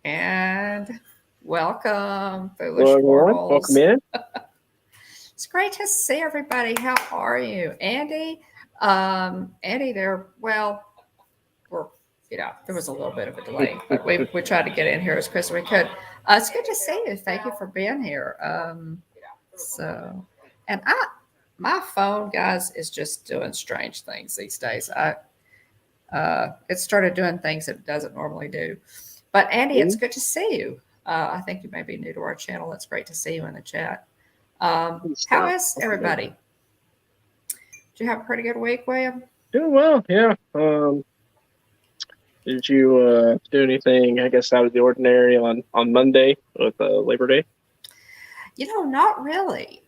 And welcome, foolish Hello, everyone. Welcome mortals. in. It's great to see everybody. How are you, Andy? Andy, there. Well, we're there was a little bit of a delay, but we tried to get in here as quick as we could. It's good to see you. Thank you for being here. So, and my phone, guys, is just doing strange things these days. It started doing things it doesn't normally do. But Andy, it's good to see you. I think you may be new to our channel. It's great to see you in the chat. How is everybody? Did you have a pretty good week, William? Doing well, yeah. Did you do anything, I guess, out of the ordinary on Monday with Labor Day? Not really.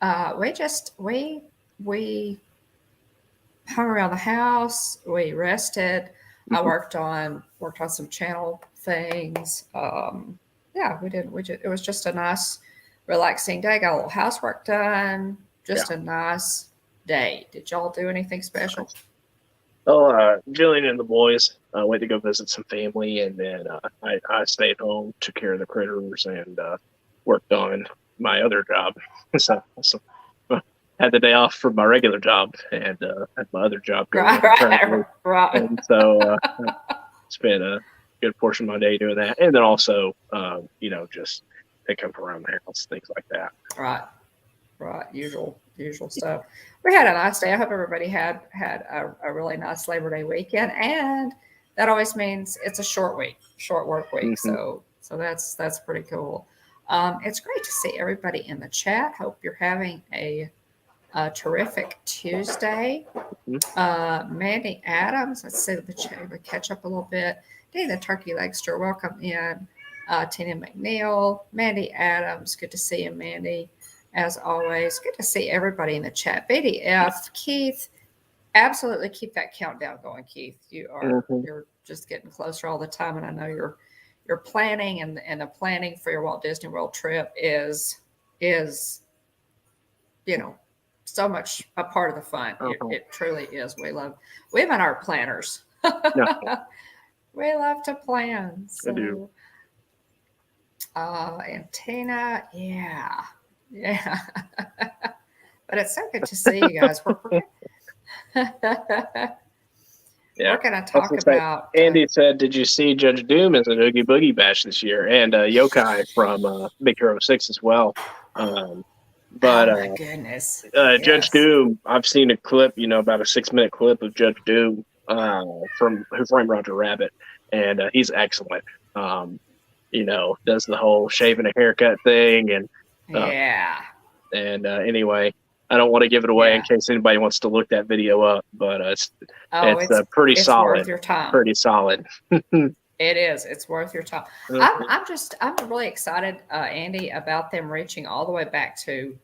We hung around the house. We rested. I worked on some channel things. Yeah, we did. It was just a nice, relaxing day. Got a little housework done. Just a nice day. Did y'all do anything special? Oh, Jillian and the boys went to go visit some family, and then I stayed home, took care of the critters, and worked on my other job. so had the day off from my regular job, and had my other job going right. And so spent a good portion of my day doing that, and then also just picking up around the house, things like that. Right. Usual stuff. We had a nice day. I hope everybody had a really nice Labor Day weekend, and that always means it's a short work week. So that's pretty cool. It's great to see everybody in the chat. Hope you're having a terrific Tuesday. Mandy Adams, let's see the chat. We catch up a little bit. Dave the Turkey Legster, welcome in. Tina McNeil, Mandy Adams, good to see you, Mandy. As always, good to see everybody in the chat. BDF, Keith, absolutely keep that countdown going, Keith. You're just getting closer all the time, and I know you're planning, and the planning for your Walt Disney World trip is so much a part of the fun. It truly is. Women are planners. We love to plan. So. I do. And Tina, yeah. But it's so good to see you guys. We're going to talk about. Andy said, "Did you see Judge Doom as an Oogie Boogie Bash this year?" And Yokai from Big Hero 6 as well. But oh my goodness, Judge Doom, I've seen a clip, about a 6-minute clip of Judge Doom from Who Framed Roger Rabbit, and he's excellent. Does the whole shaving a haircut thing, and anyway, I don't want to give it away in case anybody wants to look that video up, but it's pretty solid. Worth your time. Pretty solid. It is. It's worth your time. I'm really excited, Andy, about them reaching all the way back to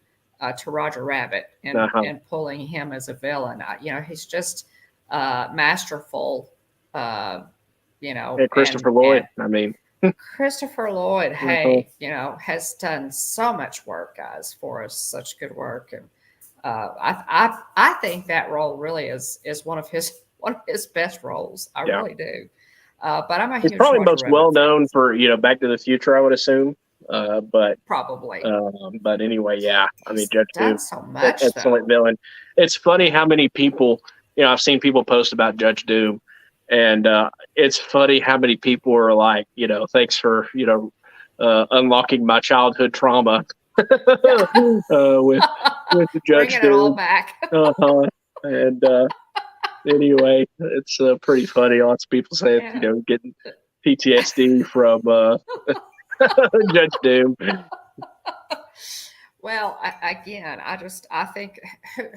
Roger Rabbit and pulling him as a villain. He's just masterful. Christopher Lloyd. Christopher Lloyd, has done so much work, guys, for us. Such good work, and I think that role really is one of his best roles. I really do. But I'm a huge. He's probably most well known for Back to the Future, I would assume. But probably. But anyway, Judge Doom, so much, excellent villain. It's funny how many people, I've seen people post about Judge Doom. And it's funny how many people are like, thanks for, unlocking my childhood trauma with the Judge Bringing it all back. And anyway, it's pretty funny. Lots of people say, getting PTSD from Judge Doom. Well, I think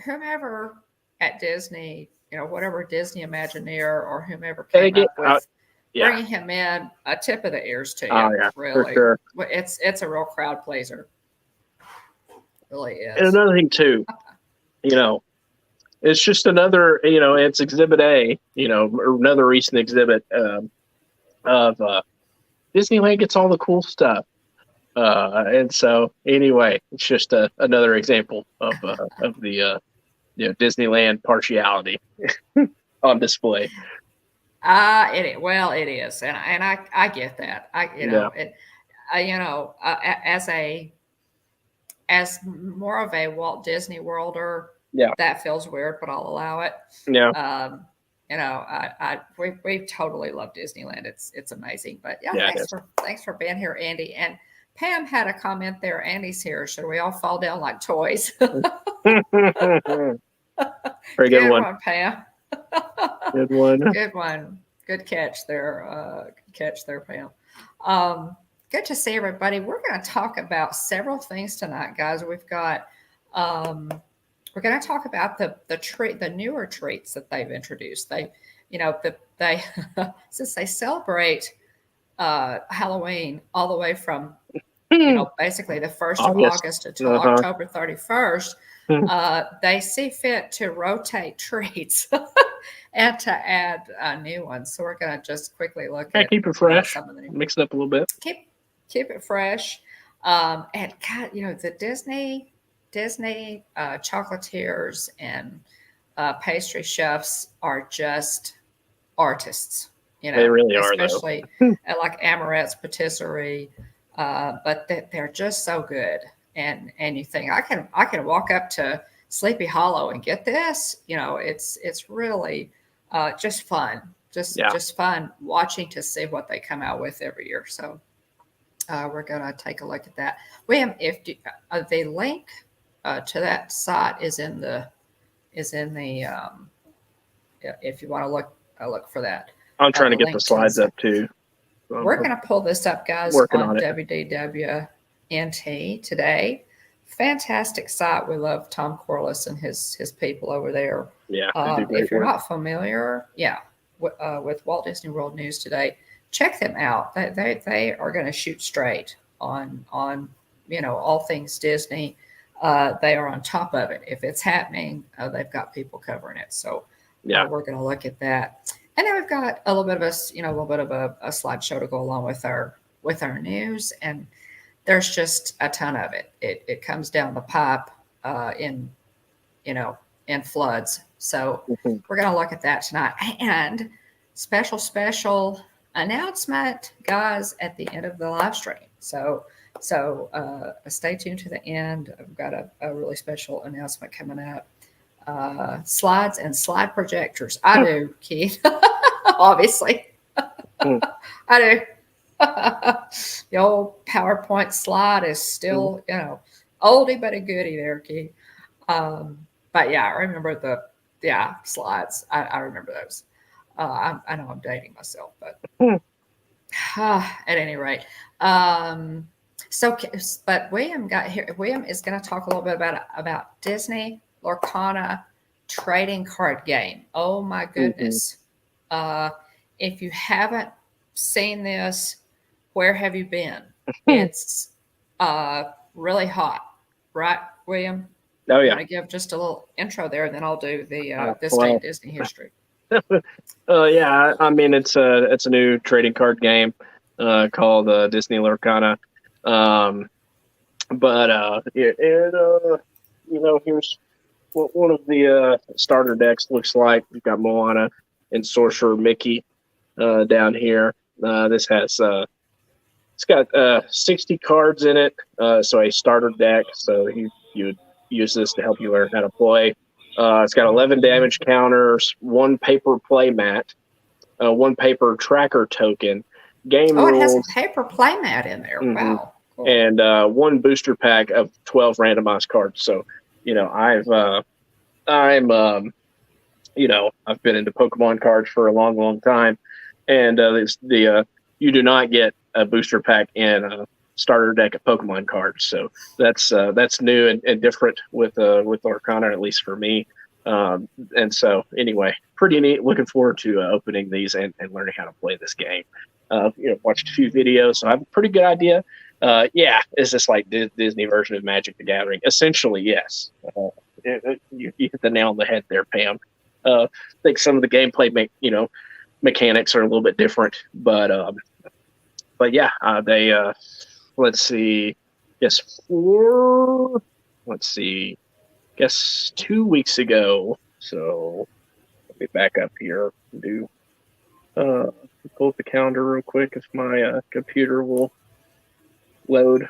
whomever at Disney, whatever Disney Imagineer or whomever came up with bringing him in, a tip of the ears to you. Oh, yeah, really. For sure. It's a real crowd pleaser. It really is. And another thing too, it's just another, it's Exhibit A, another recent exhibit of Disneyland gets all the cool stuff. And so anyway, it's just another example of the Disneyland partiality on display. It is, and I get that. Yeah. As more of a Walt Disney Worlder, Yeah. that feels weird, but I'll allow it. Yeah. We totally love Disneyland. It's amazing. But yeah, Yeah, thanks for being here, Andy. And Pam had a comment there. Andy's here. Should we all fall down like toys? Very good one, Pam. Good one. Good one. Good catch there. Pam. Good to see everybody. We're going to talk about several things tonight, guys. We're going to talk about the newer treats that they've introduced. Since they celebrate Halloween all the way from basically the 1st of August until October 31st, they see fit to rotate treats and to add new ones. So we're going to just quickly look at keep it fresh, mix it up a little bit. Keep it fresh. And God, the Disney chocolatiers and pastry chefs are just artists. They really are, especially at like Amaret's Patisserie. But they're just so good. And you think I can walk up to Sleepy Hollow and get this. It's really just fun. Just fun watching to see what they come out with every year. So we're gonna take a look at that. William, if the link to that site is in the if you want to look for that. I'm trying to get the slides up too. We're going to pull this up, guys, on WDWNT today. Fantastic site. We love Tom Corliss and his people over there. Yeah. If you're not familiar, with Walt Disney World News today, check them out. They are going to shoot straight on all things Disney. They are on top of it. If it's happening, they've got people covering it. So we're going to look at that. And then we've got a little bit of a slideshow to go along with our news, and there's just a ton of it. It comes down the pipe in floods. So we're going to look at that tonight. And special announcement, guys, at the end of the live stream. So stay tuned to the end. I've got a really special announcement coming up. Slides and slide projectors. I do, Keith. Obviously. I do. The old PowerPoint slide is still, oldie but a goodie there, Keith. But yeah, I remember the slides. I remember those. I know I'm dating myself, but at any rate. But William got here. William is going to talk a little bit about Disney Lorcana trading card game. Oh my goodness. If you haven't seen this, where have you been? It's really hot, right, William? Oh yeah. I'm going to give just a little intro there, and then I'll do the this day in Disney history. Yeah, I mean it's a new trading card game called Disney Lorcana. Here's what one of the starter decks looks like. We've got Moana and Sorcerer Mickey down here. This has it's got 60 cards in it, so a starter deck. So you would use this to help you learn how to play. It's got 11 damage counters, 1 paper play mat, 1 paper tracker token, game rules. It has a paper play mat in there. Wow. Cool. And 1 booster pack of 12 randomized cards. So, I've been into Pokemon cards for a long, long time, and you do not get a booster pack in a starter deck of Pokemon cards. So that's new and different with Lorcana, at least for me. And so anyway, pretty neat. Looking forward to opening these and learning how to play this game. Watched a few videos, so I have a pretty good idea. Is this like Disney version of Magic the Gathering? Essentially, yes. You hit the nail on the head there, Pam. I think some of the gameplay mechanics are a little bit different, but yeah, they let's see, guess 2 weeks ago. So let me back up here and do pull up the calendar real quick if my computer will load,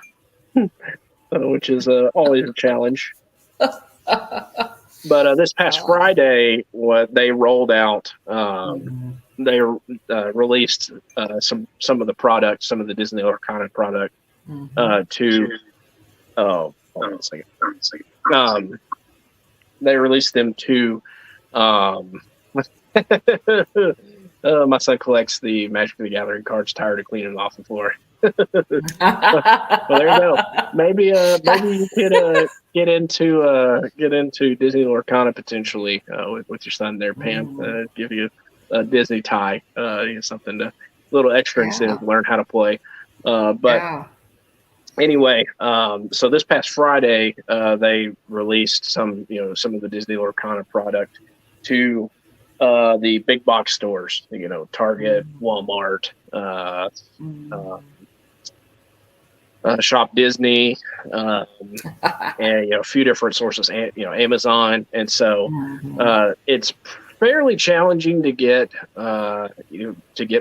which is always a challenge. But this past Friday, what they rolled out, they released some of the products, some of the Disney Lorcana product to. Oh, hold on a second. They released them to. My son collects the Magic of the Gathering cards, tired of cleaning off the floor. Well, there you go. Maybe you could get into Disney Lorcana potentially with your son there, Pam. Give you a Disney tie, something a little extra incentive to learn how to play. Anyway, so this past Friday, they released some of the Disney Lorcana product to the big box stores, Target, Walmart, Shop Disney, and a few different sources, Amazon, and so it's fairly challenging to get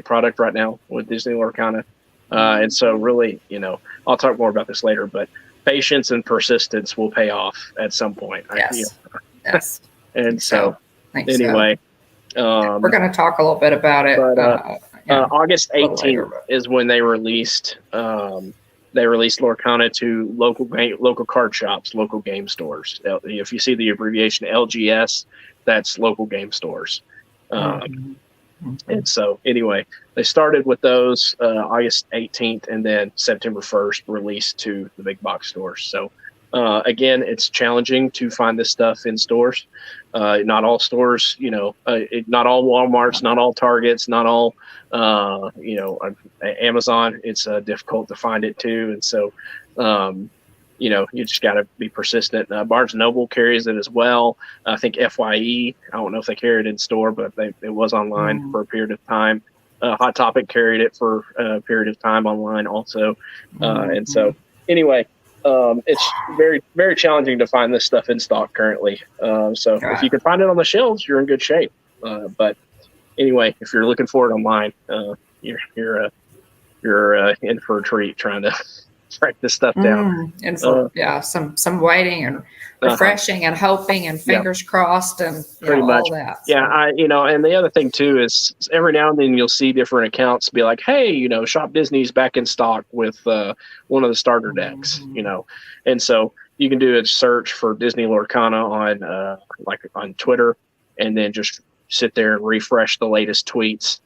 product right now with Disney Lorcana, and so really, I'll talk more about this later, but patience and persistence will pay off at some point. Yes. And so anyway. We're going to talk a little bit about it. But August 18th is when they released Lorcana to local card shops, local game stores. If you see the abbreviation LGS, that's local game stores. And so anyway, they started with those August 18th, and then September 1st released to the big box stores. So again, it's challenging to find this stuff in stores. Not all stores, not all Walmarts, not all Targets, not all, Amazon. It's difficult to find it too. And so, you just got to be persistent. Barnes & Noble carries it as well. I think FYE, I don't know if they carry it in store, but it was online for a period of time. Hot Topic carried it for a period of time online also. And so anyway, it's very, very challenging to find this stuff in stock currently. So if you can find it on the shelves, you're in good shape. But anyway, if you're looking for it online, you're in for a treat trying to track this stuff down. And for some waiting and refreshing and hoping and fingers crossed and pretty much all that. So. And the other thing too is every now and then you'll see different accounts be like, hey, Shop Disney's back in stock with one of the starter decks, and so you can do a search for Disney Lorcana on Twitter, and then just sit there and refresh the latest tweets.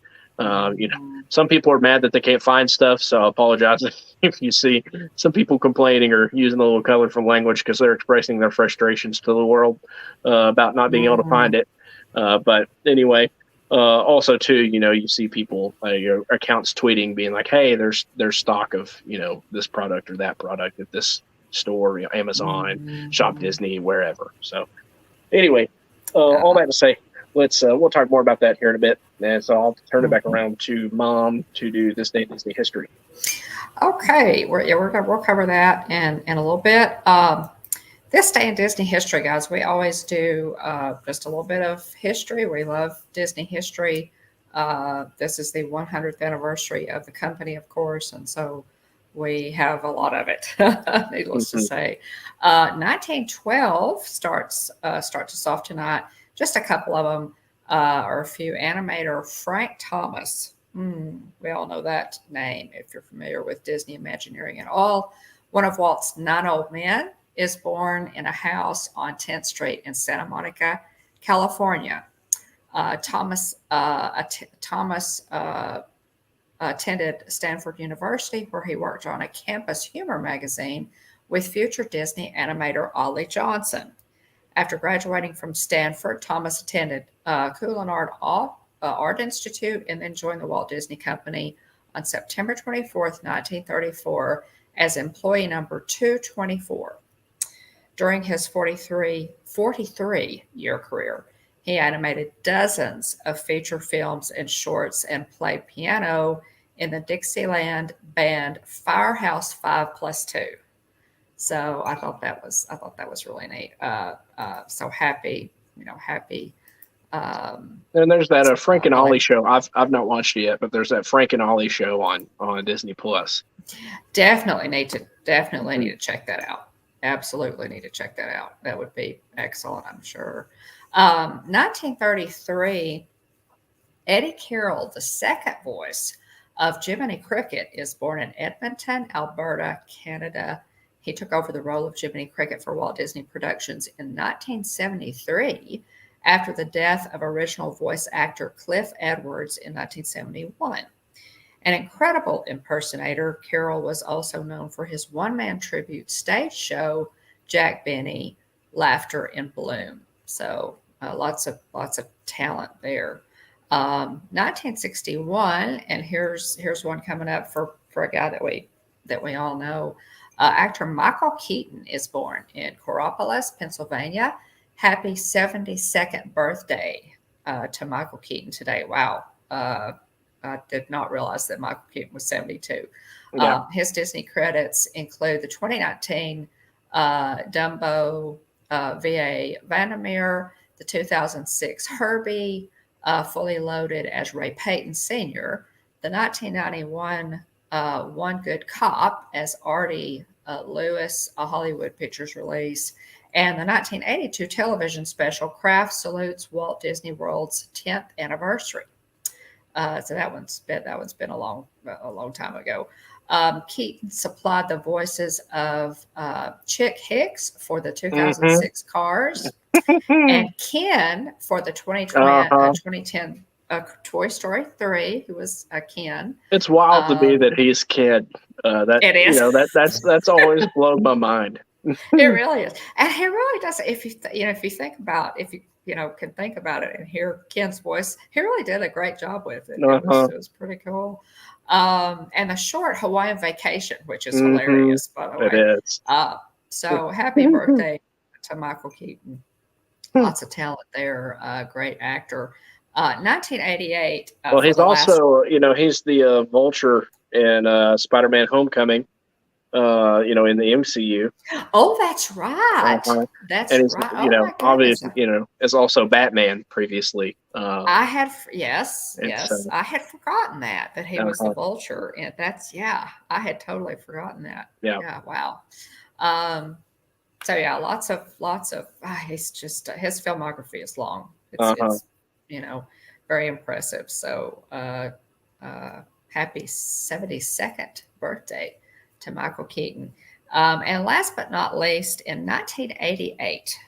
Some people are mad that they can't find stuff, so I apologize if you see some people complaining or using a little colorful language because they're expressing their frustrations to the world about not being able to find it. But anyway, also too, you see people your accounts tweeting being like, "Hey, there's stock of this product or that product at this store, Amazon, Shop Disney, wherever." So anyway, all that to say. We'll talk more about that here in a bit. And so I'll turn it back around to Mom to do this day in Disney history. Okay, we'll cover that in a little bit. This day in Disney history, guys, we always do just a little bit of history. We love Disney history. This is the 100th anniversary of the company, of course, and so we have a lot of it. Needless to say, 1912 starts us off tonight. Just a couple of them are a few. Animator Frank Thomas. We all know that name if you're familiar with Disney Imagineering at all. One of Walt's 9 old men is born in a house on 10th Street in Santa Monica, California. Thomas attended Stanford University, where he worked on a campus humor magazine with future Disney animator Ollie Johnson. After graduating from Stanford, Thomas attended Culinary Art Institute and then joined the Walt Disney Company on September 24th, 1934 as employee number 224. During his 43-year career, he animated dozens of feature films and shorts and played piano in the Dixieland band Firehouse 5+2. So I thought that was really neat. So happy And there's that Frank and Ollie show. I've not watched it yet, but there's that Frank and Ollie show on Disney Plus. Definitely need to check that out. Absolutely need to check that out. That would be excellent, I'm sure. 1933, Eddie Carroll, the second voice of Jiminy Cricket, is born in Edmonton, Alberta, Canada. He took over the role of Jiminy Cricket for Walt Disney Productions in 1973 after the death of original voice actor Cliff Edwards in 1971. An incredible impersonator, Carroll was also known for his one-man tribute stage show, Jack Benny, Laughter in Bloom. So lots of talent there. 1961, and here's one coming up for a guy that we all know. Actor Michael Keaton is born in Coraopolis, Pennsylvania. Happy 72nd birthday to Michael Keaton today. Wow. I did not realize that Michael Keaton was 72. Yeah. His Disney credits include the 2019 Dumbo V.A. Vandermeer, the 2006 Herbie, fully loaded as Ray Payton Sr., the 1991 One Good Cop as Artie Lewis, a Hollywood Pictures release, and the 1982 television special Kraft salutes Walt Disney World's 10th anniversary. So that one's been a long time ago. Keaton supplied the voices of Chick Hicks for the 2006 Cars and Ken for the 2010 Toy Story 3, who was Ken. It's wild to me that he's Ken. It is. That's always blown my mind. It really is, and he really does. If you can think about it and hear Ken's voice, he really did a great job with it. It was pretty cool. And the short Hawaiian Vacation, which is hilarious, by the way. It is. So happy birthday to Michael Keaton. Lots of talent there. Great actor. 1988. Well, he's also, he's the Vulture in Spider-Man: Homecoming. In the MCU. Oh, that's right. That's and he's, right. Obviously, is also Batman previously. I had forgotten that he was the Vulture, and I had totally forgotten that. Yeah. Wow. So lots of. He's just his filmography is long. It's very impressive. So happy 72nd birthday to Michael Keaton. And last but not least, in 1988,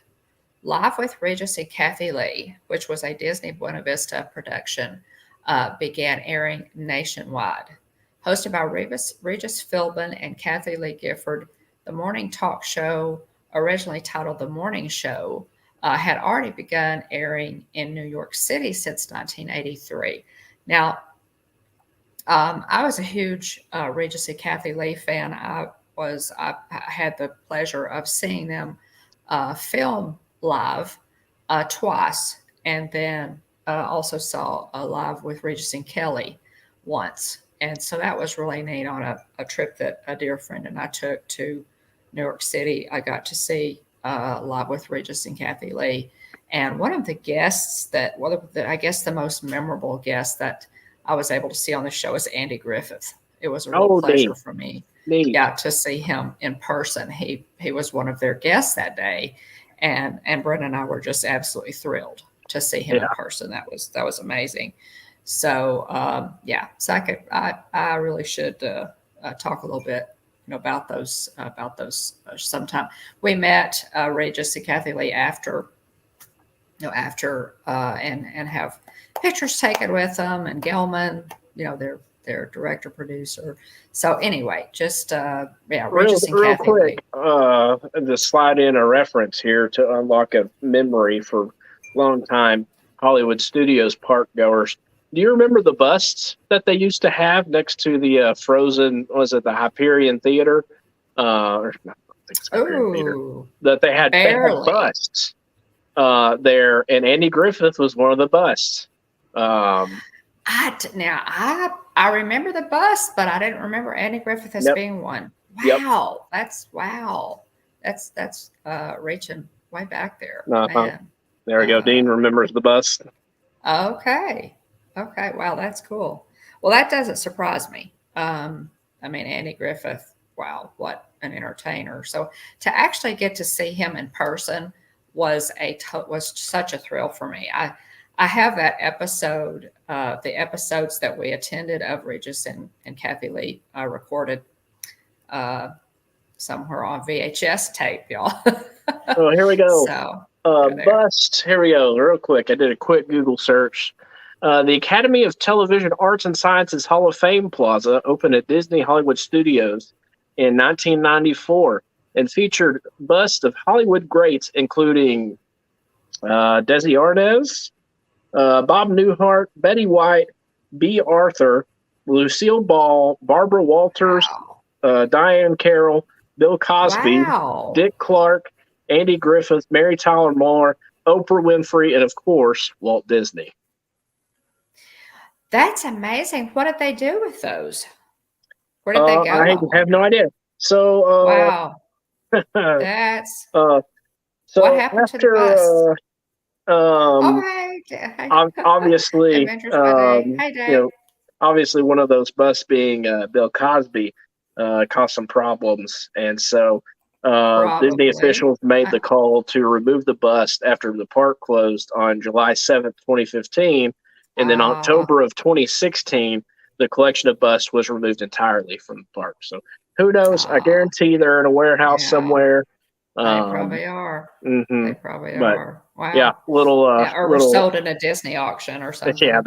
Live with Regis and Kathy Lee, which was a Disney Buena Vista production, began airing nationwide. Hosted by Regis Philbin and Kathy Lee Gifford, the morning talk show, originally titled The Morning Show, had already begun airing in New York City since 1983. Now, I was a huge Regis and Kathy Lee fan. I had the pleasure of seeing them film live twice, and then also saw a Live with Regis and Kelly once. And so that was really neat on a trip that a dear friend and I took to New York City. I got to see Live with Regis and Kathy Lee. And one of the guests I guess the most memorable guest that I was able to see on the show is Andy Griffith. It was a real pleasure for me. To see him in person. He was one of their guests that day, and Brenda and I were just absolutely thrilled to see him in person. That was amazing. So so I really should talk a little bit about those sometime. We met Regis and Kathy Lee after and have pictures taken with them, and Gelman, their director producer. So anyway, just Regis and real Kathy quick, Lee. to slide in a reference here to unlock a memory for a long time Hollywood Studios park goers. Do you remember the busts that they used to have next to the Frozen? Was it the Hyperion Theater? Or not, I think it's Hyperion Theater. That they had busts there, and Andy Griffith was one of the busts. I remember the bust, but I didn't remember Andy Griffith as being one. Wow, that's reaching way back there. There we go. Dean remembers the bust. Okay. Okay. Wow, that's cool. Well, that doesn't surprise me. I mean, Andy Griffith, wow, what an entertainer. So to actually get to see him in person was such a thrill for me. I have that episode, the episodes that we attended of Regis and Kathy Lee recorded uh, somewhere on VHS tape, y'all. Oh, here we go. So go there. Bust. Here we go. Real quick. I did a quick Google search. The Academy of Television Arts and Sciences Hall of Fame Plaza opened at Disney Hollywood Studios in 1994 and featured busts of Hollywood greats, including Desi Arnaz, Bob Newhart, Betty White, B. Arthur, Lucille Ball, Barbara Walters, Wow. Diane Carroll, Bill Cosby, Wow. Dick Clark, Andy Griffith, Mary Tyler Moore, Oprah Winfrey, and of course, Walt Disney. That's amazing. What did they do with those? Where did they go? I have no idea. So, wow. That's so what happened after, to the bus? um, obviously, Hey, Dave. obviously one of those busts being Bill Cosby caused some problems, and so Disney officials made the call to remove the bust after the park closed on July 7th, 2015, and then October of 2016, the collection of busts was removed entirely from the park. So who knows? I guarantee they're in a warehouse somewhere. They probably are. Mm-hmm. They probably are. Wow. Yeah, or were sold in a Disney auction or something. Yeah,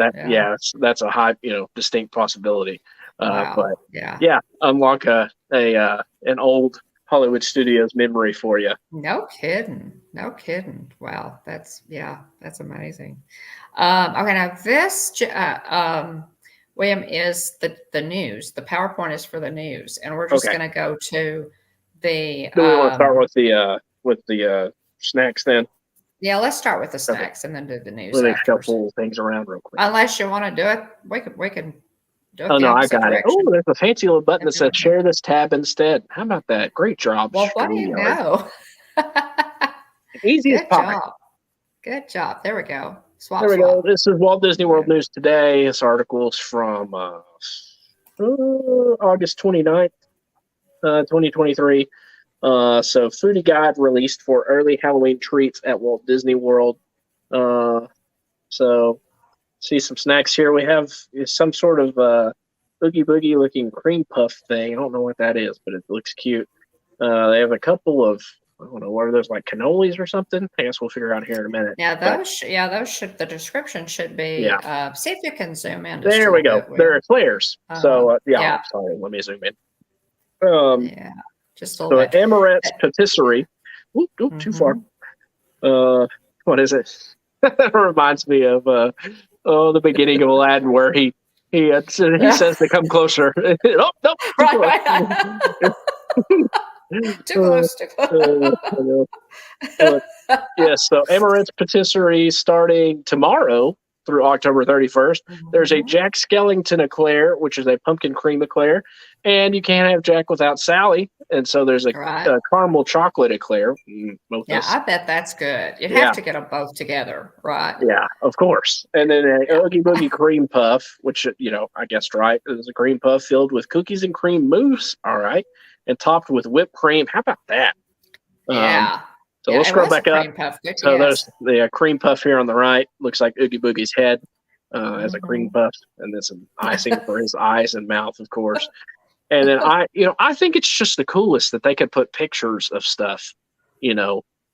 that's a high, distinct possibility. Wow. But unlock an old Hollywood Studios memory for you. No kidding. Wow, that's amazing. Okay, now this William is the news. The PowerPoint is for the news, and we're just going to go to the. Do we want to start with the snacks then? Yeah, let's start with the snacks and then do the news. Let me shuffle things around real quick. Unless you want to do it, we can do it. Oh no, I got it. Oh, there's a fancy little button that says "Share this tab instead." How about that? Great job. Well, what do you know? Easy as pie. Good job. There we go. There we go. This is Walt Disney World News Today. This article is from August 29th, 2023. So Foodie Guide released for early Halloween treats at Walt Disney World. So see some snacks here. We have some sort of Oogie Boogie looking cream puff thing. I don't know what that is, but it looks cute. They have a couple of, I don't know, what are those, like cannolis or something? I guess we'll figure out here in a minute. Yeah, those should, the description should be, see if you can zoom in. There we go. There are eclairs. So, I'm sorry, let me zoom in. Just a little bit. Amaret's Patisserie. Too far. What is it? That reminds me of the beginning of Aladdin, where he says to come closer. Oh, no, right. Too close. So Amaret's Patisserie starting tomorrow through October 31st. There's a Jack Skellington eclair, which is a pumpkin cream eclair, and you can't have Jack without Sally. And so there's a caramel chocolate eclair. I bet that's good. You'd have to get them both together, right? Yeah, of course. And then an Oogie Boogie cream puff, which, I guessed right. It was a cream puff filled with cookies and cream mousse, all right, and topped with whipped cream. How about that? So we'll scroll back up. So there's the cream puff here on the right. Looks like Oogie Boogie's head as a cream puff, and then some icing for his eyes and mouth, of course. And then I think it's just the coolest that they could put pictures of stuff,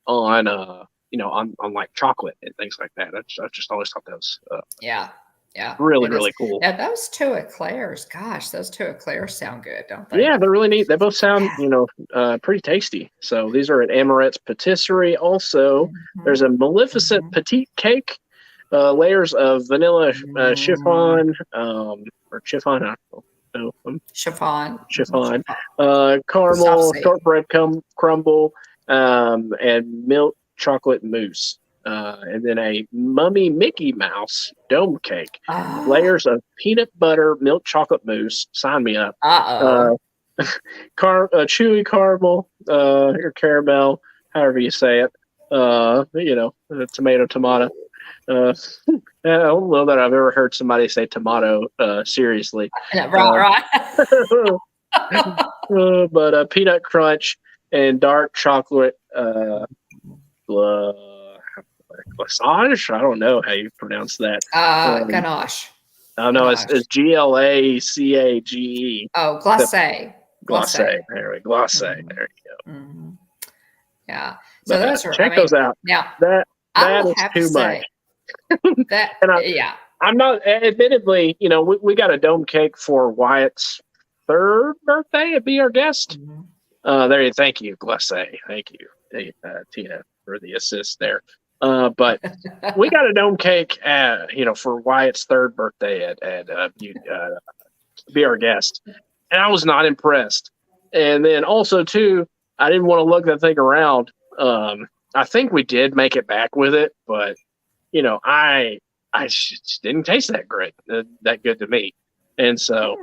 on like chocolate and things like that. I just always thought that was really cool. Yeah, those two eclairs, gosh, those two eclairs sound good, don't they? Yeah, they're really neat. They both sound, pretty tasty. So these are at Amaret's Patisserie. Also, there's a Maleficent Petite Cake, layers of vanilla chiffon, or chiffon, I don't know. Chiffon, caramel, shortbread crumble, and milk chocolate mousse. And then a Mummy Mickey Mouse dome cake, layers of peanut butter milk chocolate mousse. Sign me up. Chewy caramel, or caramel, however you say it. Tomato. I don't know that I've ever heard somebody say tomato seriously. Right. But peanut crunch and dark chocolate glaçage. I don't know how you pronounce that. Ganache. I know it's GLACAGE. Oh, glacé. Glacé. There we go. Glacé. Mm-hmm. There you go. Mm-hmm. Yeah. So those are. Check those out. Now that will is have too to say much. that. And I'm not. Admittedly, we got a dome cake for Wyatt's 3rd birthday. It'd be our guest. Mm-hmm. Thank you, Glacé. Thank you, Tina, for the assist there. But we got a dome cake, for Wyatt's 3rd birthday at be our guest, and I was not impressed. And then also too, I didn't want to lug that thing around. I think we did make it back with it, but I just didn't taste that great, that good to me. And so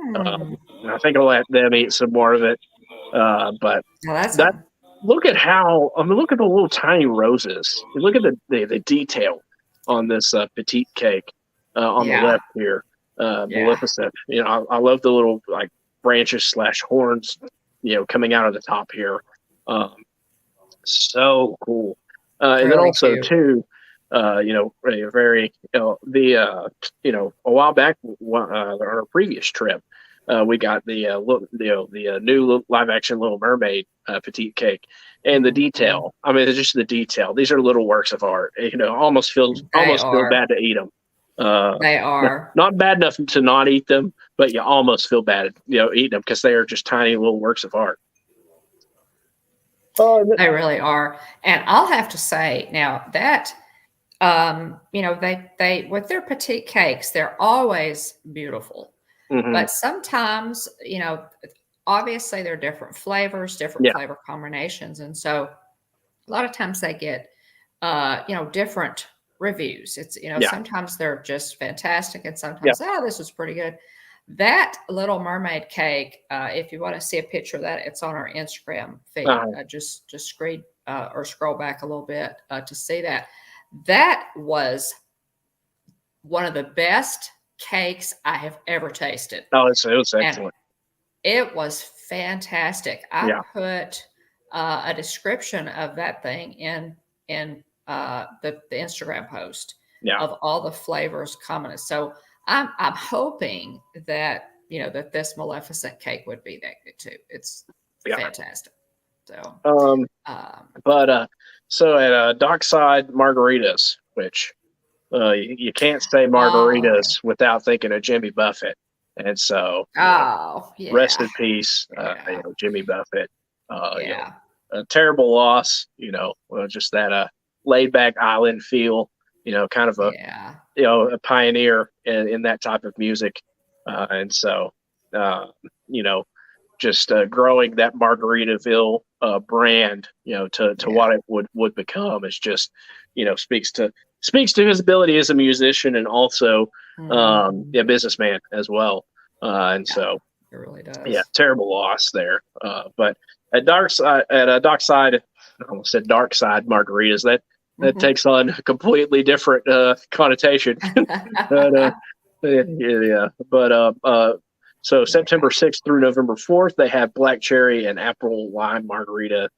I think I'll let them eat some more of it. But look at look at the little tiny roses. Look at the detail on this petite cake on the left here. Maleficent. I love the little like branches / horns, coming out of the top here. So cool. And then also cute. Too, very a while back on our previous trip, we got the new live action Little Mermaid petite cake, and the detail. I mean, it's just the detail. These are little works of art. Almost feel bad to eat them. They are not bad enough to not eat them, but you almost feel bad, eating them because they are just tiny little works of art. They really are. And I'll have to say now that, they with their petite cakes, they're always beautiful. Mm-hmm. But sometimes, obviously they're different flavors, different flavor combinations. And so a lot of times they get, different reviews. It's, sometimes they're just fantastic. And sometimes, this was pretty good. That Little Mermaid cake, if you want to see a picture of that, it's on our Instagram feed. Just scroll back a little bit to see that. That was one of the best cakes I have ever tasted. Oh, it was excellent. And it was fantastic. I put a description of that thing in the Instagram post of all the flavors common. So I'm hoping that that this Maleficent cake would be that good too. It's fantastic. So so at Dockside Margaritas, which you can't say margaritas without thinking of Jimmy Buffett, and so rest in peace, Jimmy Buffett. A terrible loss. Just that laid back island feel. Kind of a pioneer in that type of music, and so just growing that Margaritaville brand, to what it would become is just, speaks to his ability as a musician and also a businessman as well. And so it really does. Yeah, terrible loss there. But at Dockside, I almost said Darkside Margaritas, that takes on a completely different connotation. But so September 6th through November 4th, they have black cherry and apple lime margarita,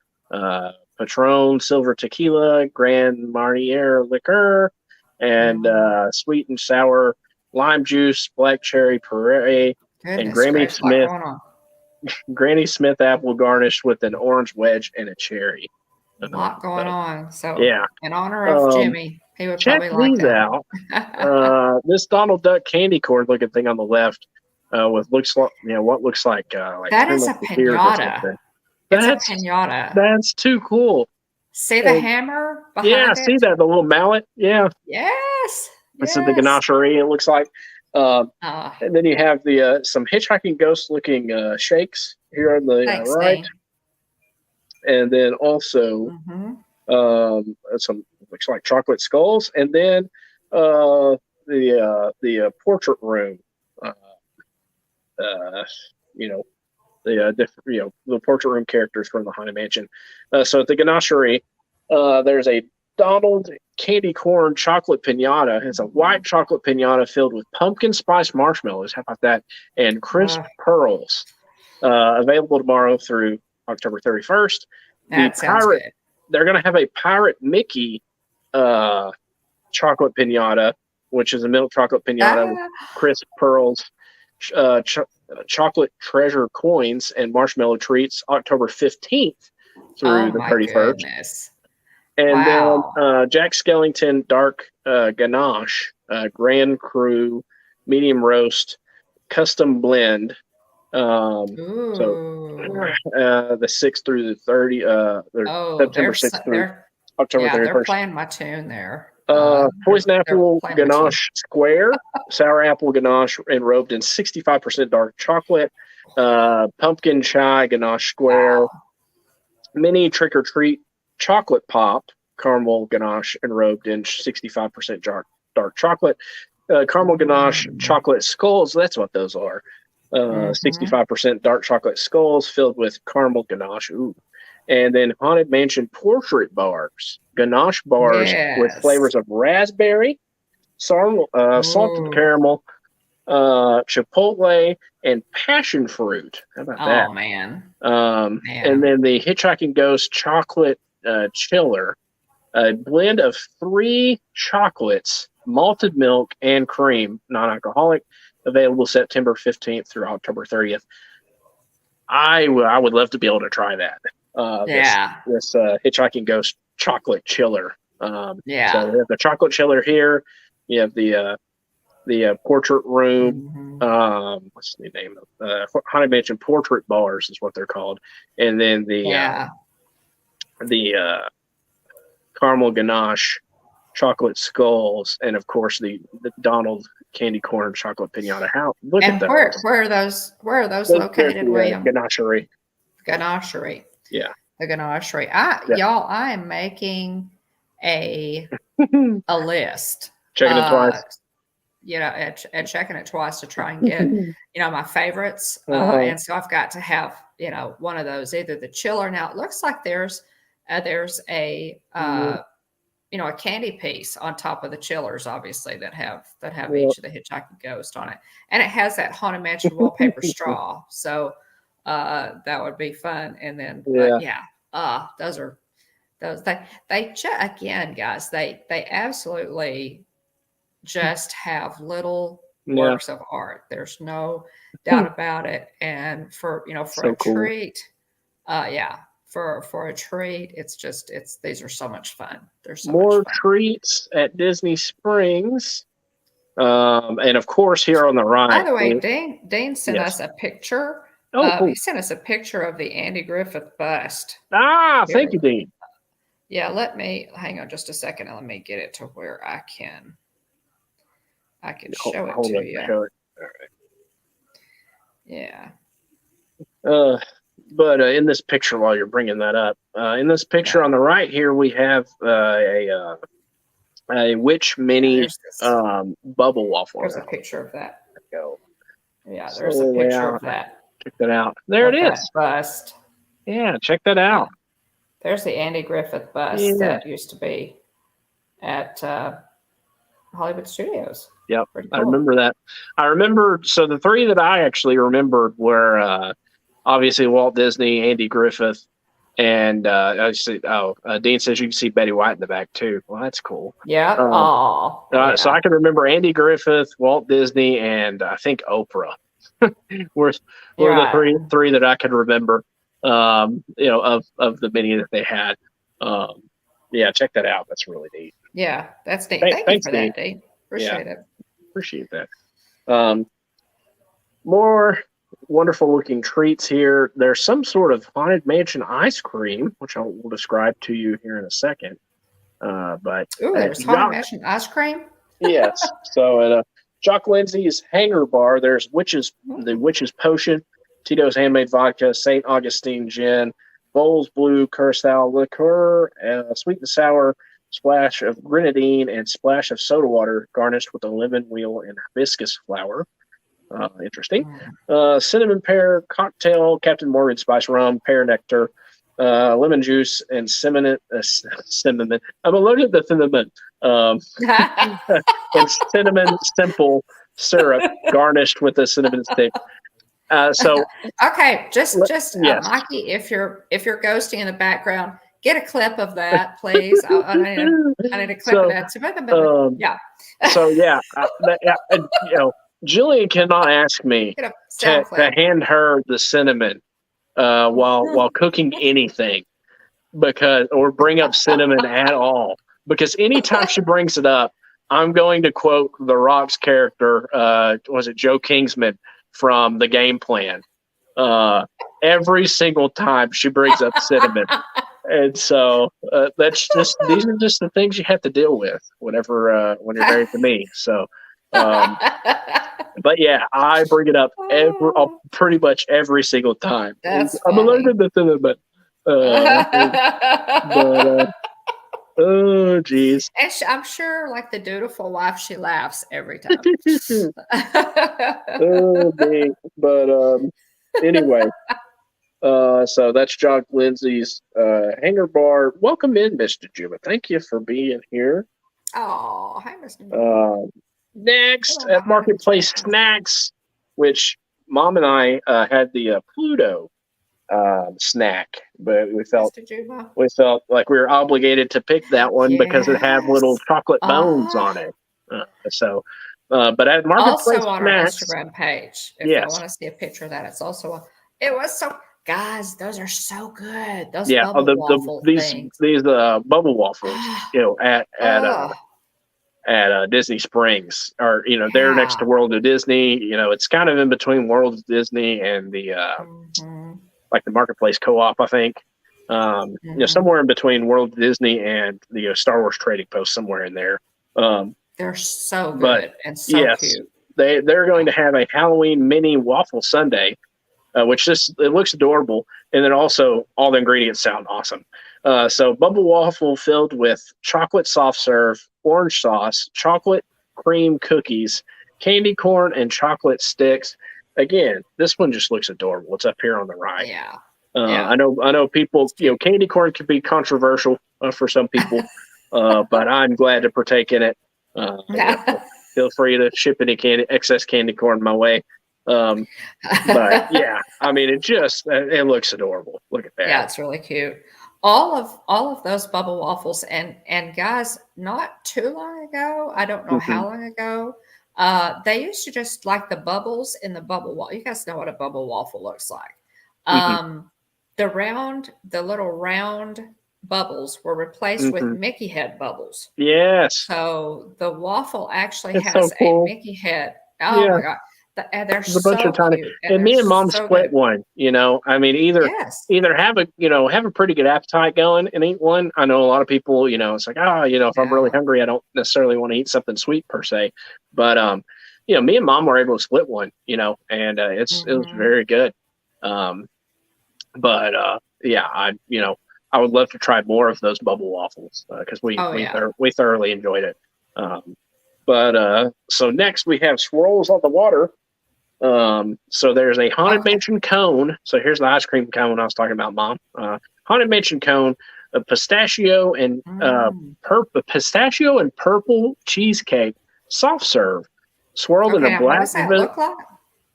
Patron silver tequila, Grand Marnier liqueur, and sweet and sour lime juice, black cherry puree, and Granny Smith apple garnished with an orange wedge and a cherry. A lot going on. So in honor of Jimmy, he would check probably like these that. Out. This Donald Duck candy corn looking thing on the left, with what looks like that is a pinata. It's a pinata. That's too cool. See the hammer behind it? Yeah, see that, the little mallet. Yeah. Yes. This is the ganachery, it looks like. And then you have the some hitchhiking ghost looking shakes here on the right. Dane. And then also some looks like chocolate skulls, and then the portrait room. The portrait room characters from the Haunted Mansion. So at the ganachery, there's a Donald candy corn chocolate pinata. It's a white chocolate pinata filled with pumpkin spice marshmallows. How about that? And crisp pearls. Available tomorrow through October 31st. That sounds good. They're going to have a Pirate Mickey chocolate pinata, which is a milk chocolate pinata with crisp pearls, chocolate treasure coins, and marshmallow treats October 15th through the 31st. Goodness. And then Jack Skellington Dark Ganache, Grand Cru, Medium Roast, Custom Blend. So the 6th through the 30th, September 6th through October 31st. They're playing my tune there. Poison apple ganache square, sour apple ganache enrobed in 65% dark chocolate, pumpkin chai ganache square, mini trick or treat chocolate pop caramel ganache enrobed in 65% dark chocolate, caramel ganache chocolate skulls. That's what those are. 65% dark chocolate skulls filled with caramel ganache. Ooh. And then Haunted Mansion portrait bars, ganache bars with flavors of raspberry, salted caramel, chipotle, and passion fruit. How about that? Oh, man. And then the Hitchhiking Ghost chocolate chiller, a blend of 3 chocolates, malted milk, and cream, non-alcoholic, available September 15th through October 30th. I would love to be able to try that. This Hitchhiking Ghost chocolate chiller. So we have the chocolate chiller here. You have the portrait room. What's the name of Haunted Mansion portrait bars is what they're called, and then the caramel ganache chocolate skulls, and of course the Donald candy corn chocolate pinata. Look at those. Where are those located, William? Ganachery. Yeah. The ganachery. Y'all, I am making a list. Checking it twice. And checking it twice to try and get, my favorites. And so I've got to have, one of those, either the chiller. Now it looks like there's a a candy piece on top of the chillers, obviously, that have each of the Hitchhiking Ghost on it, and it has that Haunted Mansion wallpaper straw. So that would be fun. And then again, guys, they absolutely just have little works of art. There's no doubt about it. And for a treat, for a treat, these are so much fun. There's so more much fun. Treats at Disney Springs, and of course here on the right. By the way, Dean sent us a picture. He sent us a picture of the Andy Griffith bust. Thank you, Dean. Yeah, let me hang on just a second and let me get it to where I can show it to you. Show it. All right. Yeah. But in this picture, while you're bringing that up, in this picture on the right here, we have a witch mini bubble waffle. There's a picture of that. There we go. Yeah, there's a picture of that. Check that out. There it is. Bust. Yeah, check that out. There's the Andy Griffith bust that used to be at Hollywood Studios. Yep, cool. I remember that. So the 3 that I actually remembered were obviously Walt Disney, Andy Griffith, and Dean says you can see Betty White in the back too. Well, that's cool. Yeah. So I can remember Andy Griffith, Walt Disney, and I think Oprah were the three that I could remember. Of the many that they had. Check that out. That's really neat. Yeah, that's neat. Thank you for that, Dean. Appreciate it. Appreciate that. More wonderful looking treats here. There's some sort of Haunted Mansion ice cream, which I will describe to you here in a second. There's Haunted Mansion ice cream? Yes. So at Jock Lindsay's Hanger Bar, there's the Witch's Potion, Tito's Handmade Vodka, St. Augustine Gin, Bowls Blue Curacao Liqueur, sweet and sour, splash of grenadine, and splash of soda water, garnished with a lemon wheel and hibiscus flower. Interesting. Cinnamon pear cocktail, Captain Morgan spice rum, pear nectar, lemon juice, and cinnamon. Cinnamon. I'm allergic to cinnamon. And cinnamon simple syrup garnished with a cinnamon stick. So okay, just yes. Mikey, if you're ghosting in the background, get a clip of that, please. I need a clip of that. Yeah. So yeah, Jillian cannot ask me to hand her the cinnamon while cooking anything or bring up cinnamon at all, because anytime she brings it up, I'm going to quote The Rock's character, was it Joe Kingsman from The Game Plan? Every single time she brings up cinnamon. And so these are just the things you have to deal with whenever when you're married to me. So, but yeah, I bring it up pretty much every single time. I'm allergic to cinnamon. Oh, geez. And I'm sure, like the dutiful wife, she laughs every time. Oh, dang. But anyway, so that's John Lindsay's Hanger Bar. Welcome in, Mr. Juba. Thank you for being here. Oh, hi, Mr. Next at Marketplace Snacks, which Mom and I had the Pluto snack, but we felt like we were obligated to pick that one because it had little chocolate bones on it. But at Marketplace also on Snacks, our Instagram page, if you want to see a picture of that, it's also it was so. Guys, those are so good. Those bubble waffle things. These bubble waffles, at Disney Springs, or they're next to World of Disney. It's kind of in between World of Disney and the like the Marketplace Co-op, I think. Somewhere in between World of Disney and the Star Wars Trading Post, somewhere in there. They're so good and so cute. They're going to have a Halloween mini waffle sundae. Which it looks adorable, and then also all the ingredients sound awesome. So bubble waffle filled with chocolate soft serve, orange sauce, chocolate cream cookies, candy corn, and chocolate sticks. Again, this one just looks adorable. It's up here on the right. Yeah. I know people. Candy corn could be controversial for some people, but I'm glad to partake in it. Feel free to ship any excess candy corn my way. But yeah, I mean, it looks adorable. Look at that. Yeah, it's really cute. All of those bubble waffles, and guys, not too long ago, I don't know how long ago, they used to just like the bubbles in the bubble waffle. You guys know what a bubble waffle looks like. The little round bubbles were replaced with Mickey head bubbles. Yes. So the waffle actually has a Mickey head. Oh my God. They're so cute. And me and Mom split one. I mean, either have a pretty good appetite going and eat one. I know a lot of people, it's like, if I'm really hungry, I don't necessarily want to eat something sweet per se. But me and Mom were able to split one. And it was very good. But I would love to try more of those bubble waffles because we thoroughly enjoyed it. So next we have Swirls on the Water. So there's a Haunted Mansion cone. So here's the ice cream cone I was talking about, Mom. Haunted Mansion cone, a pistachio and purple cheesecake, soft serve, swirled in a black. What does that look like?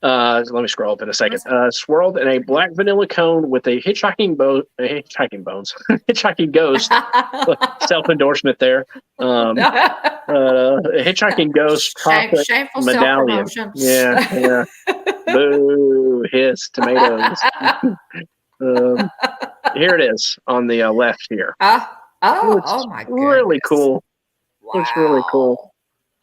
Let me scroll up in a second. Swirled in a black vanilla cone with a hitchhiking ghost. Self-endorsement there. Hitchhiking ghost chocolate medallion. Yeah. Boo, hiss, tomatoes. Here it is on the left here. Oh my goodness. Really cool. Wow. It's really cool.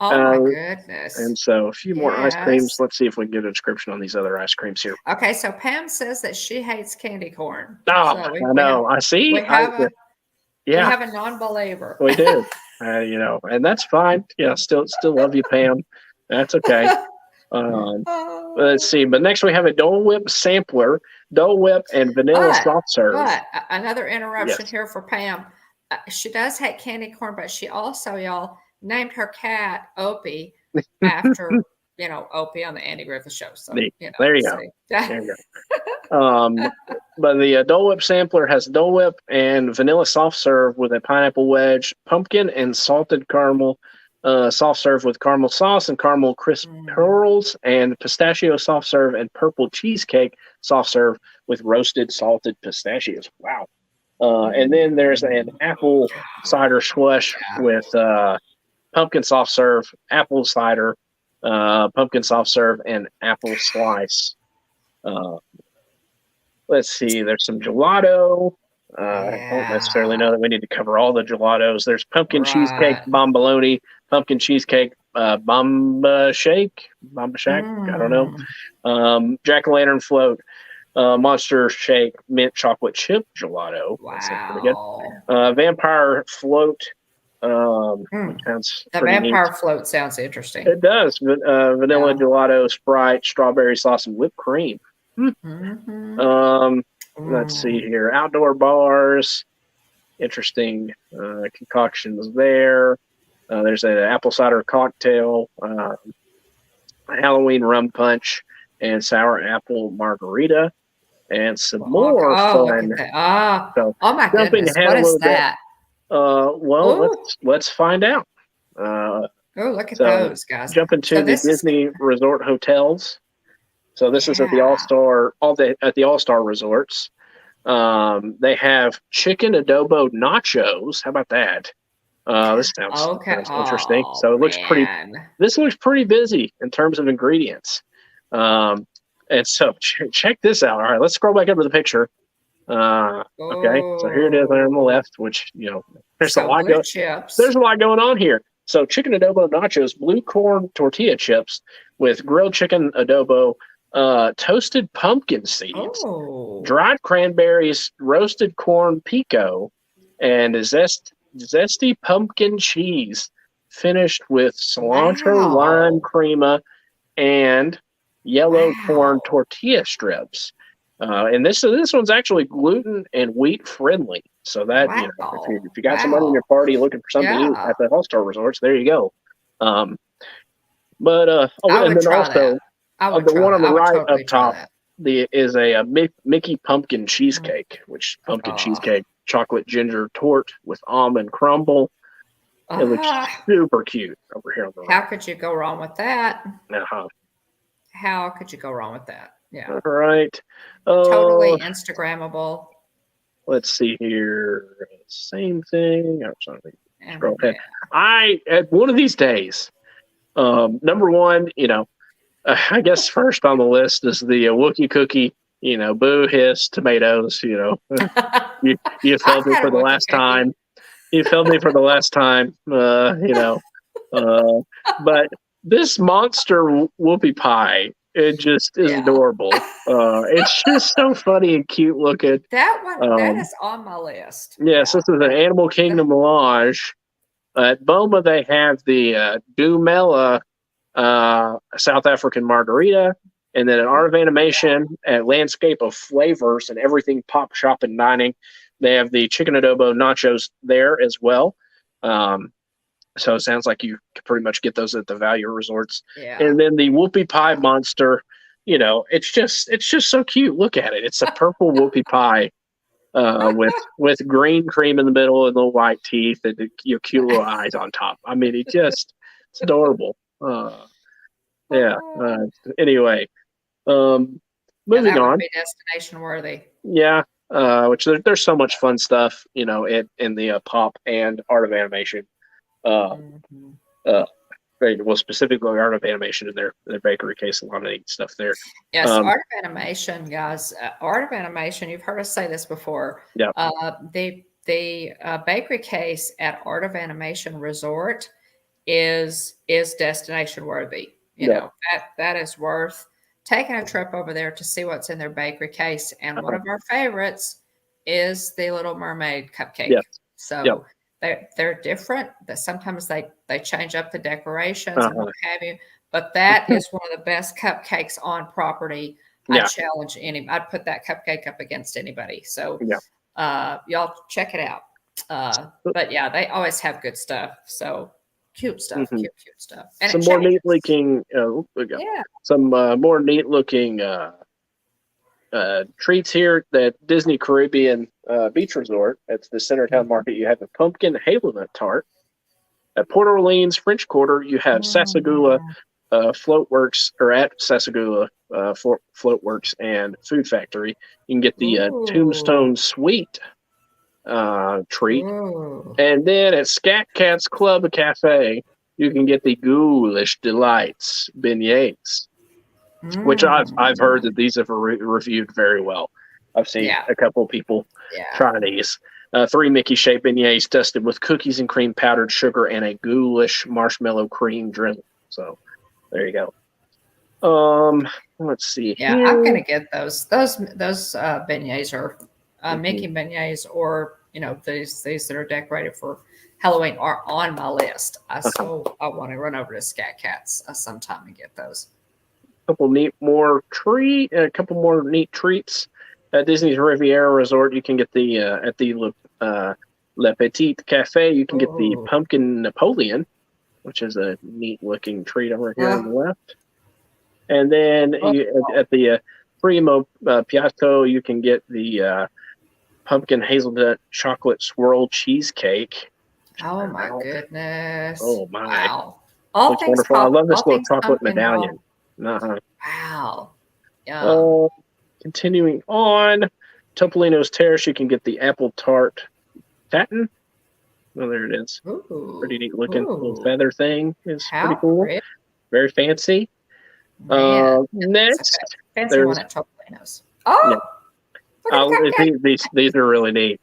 Oh my goodness. And so a few more ice creams. Let's see if we can get a description on these other ice creams here. Okay, so Pam says that she hates candy corn. Oh, so I know. I see. We have a non-believer. We do. And that's fine. Yeah, still love you, Pam. That's okay. Let's see. But next we have a Dole Whip sampler, Dole Whip and vanilla soft serve. But another interruption here for Pam. She does hate candy corn, but she also, y'all, named her cat Opie after Opie on the Andy Griffith Show. So there you go. There you go. But the Dole Whip sampler has Dole Whip and vanilla soft serve with a pineapple wedge, pumpkin and salted caramel soft serve with caramel sauce and caramel crisp pearls, and pistachio soft serve and purple cheesecake soft serve with roasted salted pistachios. Wow. And then there's an apple cider slush with pumpkin soft serve, apple cider, pumpkin soft serve, and apple slice. Let's see. There's some gelato. I don't necessarily know that we need to cover all the gelatos. There's pumpkin cheesecake bomboloni, pumpkin cheesecake bomba shake. I don't know. Jack-o'-lantern float, monster shake, mint chocolate chip gelato. Wow. That sounds pretty good. Vampire float. Sounds the vampire neat. Float sounds interesting. It does. Vanilla gelato, Sprite, strawberry sauce, and whipped cream. Let's see here. Outdoor bars. Interesting concoctions there. There's an apple cider cocktail, Halloween rum punch, and sour apple margarita, and some more fun. So oh my goodness! What is that? Let's find out. Look at those guys. Jumping to the Disney Resort hotels. So this is at the All-Star resorts. They have chicken adobo nachos. How about that? This sounds interesting. So it looks this looks pretty busy in terms of ingredients. And so check this out. All right, let's scroll back up to the picture. Okay, so here it is there on the left, which there's a lot going on here. So chicken adobo nachos, blue corn tortilla chips with grilled chicken adobo, toasted pumpkin seeds, dried cranberries, roasted corn pico, and zesty pumpkin cheese, finished with cilantro lime crema and yellow corn tortilla strips. And this one's actually gluten and wheat friendly. So that if you got somebody in your party looking for something to eat at the All-Star resorts, there you go. And then also the one on the right up top is a Mickey pumpkin cheesecake, which pumpkin cheesecake, chocolate ginger torte with almond crumble. It looks super cute over here on the right. How could you go wrong with that? How could you go wrong with that? Yeah. All right. Totally Instagrammable. Let's see here. Same thing. I'm sorry. Scroll ahead. At one of these days, number one, I guess first on the list is the Wookiee cookie. Boo, hiss, tomatoes. You failed me for the last time. You failed me for the last time. But this monster whoopie pie, it just is adorable. It's just so funny and cute looking. That one, that is on my list. Yes, this is an Animal Kingdom melange. At Boma, they have the Dumela South African margarita. And then at Art of Animation, at Landscape of Flavors and Everything Pop Shop and Dining, they have the chicken adobo nachos there as well. So it sounds like you can pretty much get those at the value resorts. Yeah. And then the whoopie pie monster, it's just so cute. Look at it. It's a purple whoopie pie with green cream in the middle and little white teeth and your cute little eyes on top. I mean, it's adorable. Anyway, moving on. Would be destination worthy. Yeah. Which there's so much fun stuff, in the pop and Art of Animation. Specifically Art of Animation in their bakery case, a lot of neat stuff there. Yes, Art of Animation, guys. Art of Animation, you've heard us say this before. Yeah. The bakery case at Art of Animation Resort is destination worthy. That is worth taking a trip over there to see what's in their bakery case. And one of our favorites is the Little Mermaid cupcake. Yeah. So they're different. That sometimes they change up the decorations and what have you. But that is one of the best cupcakes on property. I challenge I'd put that cupcake up against anybody. So y'all check it out. But yeah, they always have good stuff. So Cute stuff. Mhm. Cute stuff. And Some it more neat changes. looking. Yeah. Some more neat looking treats here at Disney Caribbean Beach Resort. At the Centertown Market, you have a pumpkin hazelnut tart. At Port Orleans French Quarter, you have Sassagoula Floatworks, or at Sassagoula Floatworks and Food Factory. You can get the Tombstone Sweet treat. Ooh. And then at Scat Cat's Club Cafe, you can get the Ghoulish Delights beignets, which I've heard that these have reviewed very well. I've seen a couple of people try these. 3 Mickey-shaped beignets dusted with cookies and cream, powdered sugar, and a ghoulish marshmallow cream drizzle. So there you go. Let's see. Yeah, here. I'm gonna get those. Those beignets are Mickey beignets, or these that are decorated for Halloween are on my list. I want to run over to Scat Cats sometime and get those. A couple more neat treats at Disney's Riviera Resort. You can get the at the Le Petit Cafe. You can get the Pumpkin Napoleon, which is a neat looking treat over here on the left. And then at the Primo Piatto, you can get the pumpkin hazelnut chocolate swirl cheesecake. Oh my goodness! Oh my! Wow! All looks things wonderful. I love this little chocolate pumpkin medallion. Wow! Yeah. Continuing on, Topolino's Terrace, you can get the apple tart tatin. Oh, there it is. Ooh. Pretty neat looking little feather thing. It's pretty cool. Pretty. Very fancy. Man, next, fancy one at Topolino's. Oh. Yeah. These are really neat.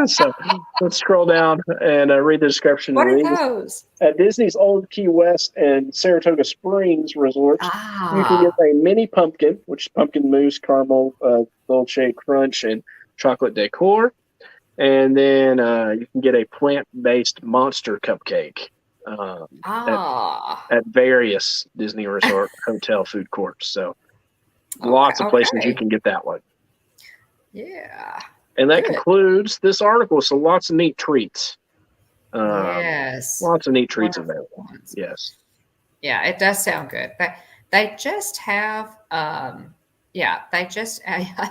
So let's scroll down and read the description. What are those? At Disney's Old Key West and Saratoga Springs resorts, you can get a mini pumpkin, which is pumpkin mousse, caramel, dolce crunch, and chocolate decor. And then you can get a plant-based monster cupcake at various Disney Resort hotel food courts. So lots of places you can get that one. Yeah. And that concludes this article. So lots of neat treats. Yes. Lots of neat treats available. Yes. Yeah, it does sound good. They just have, I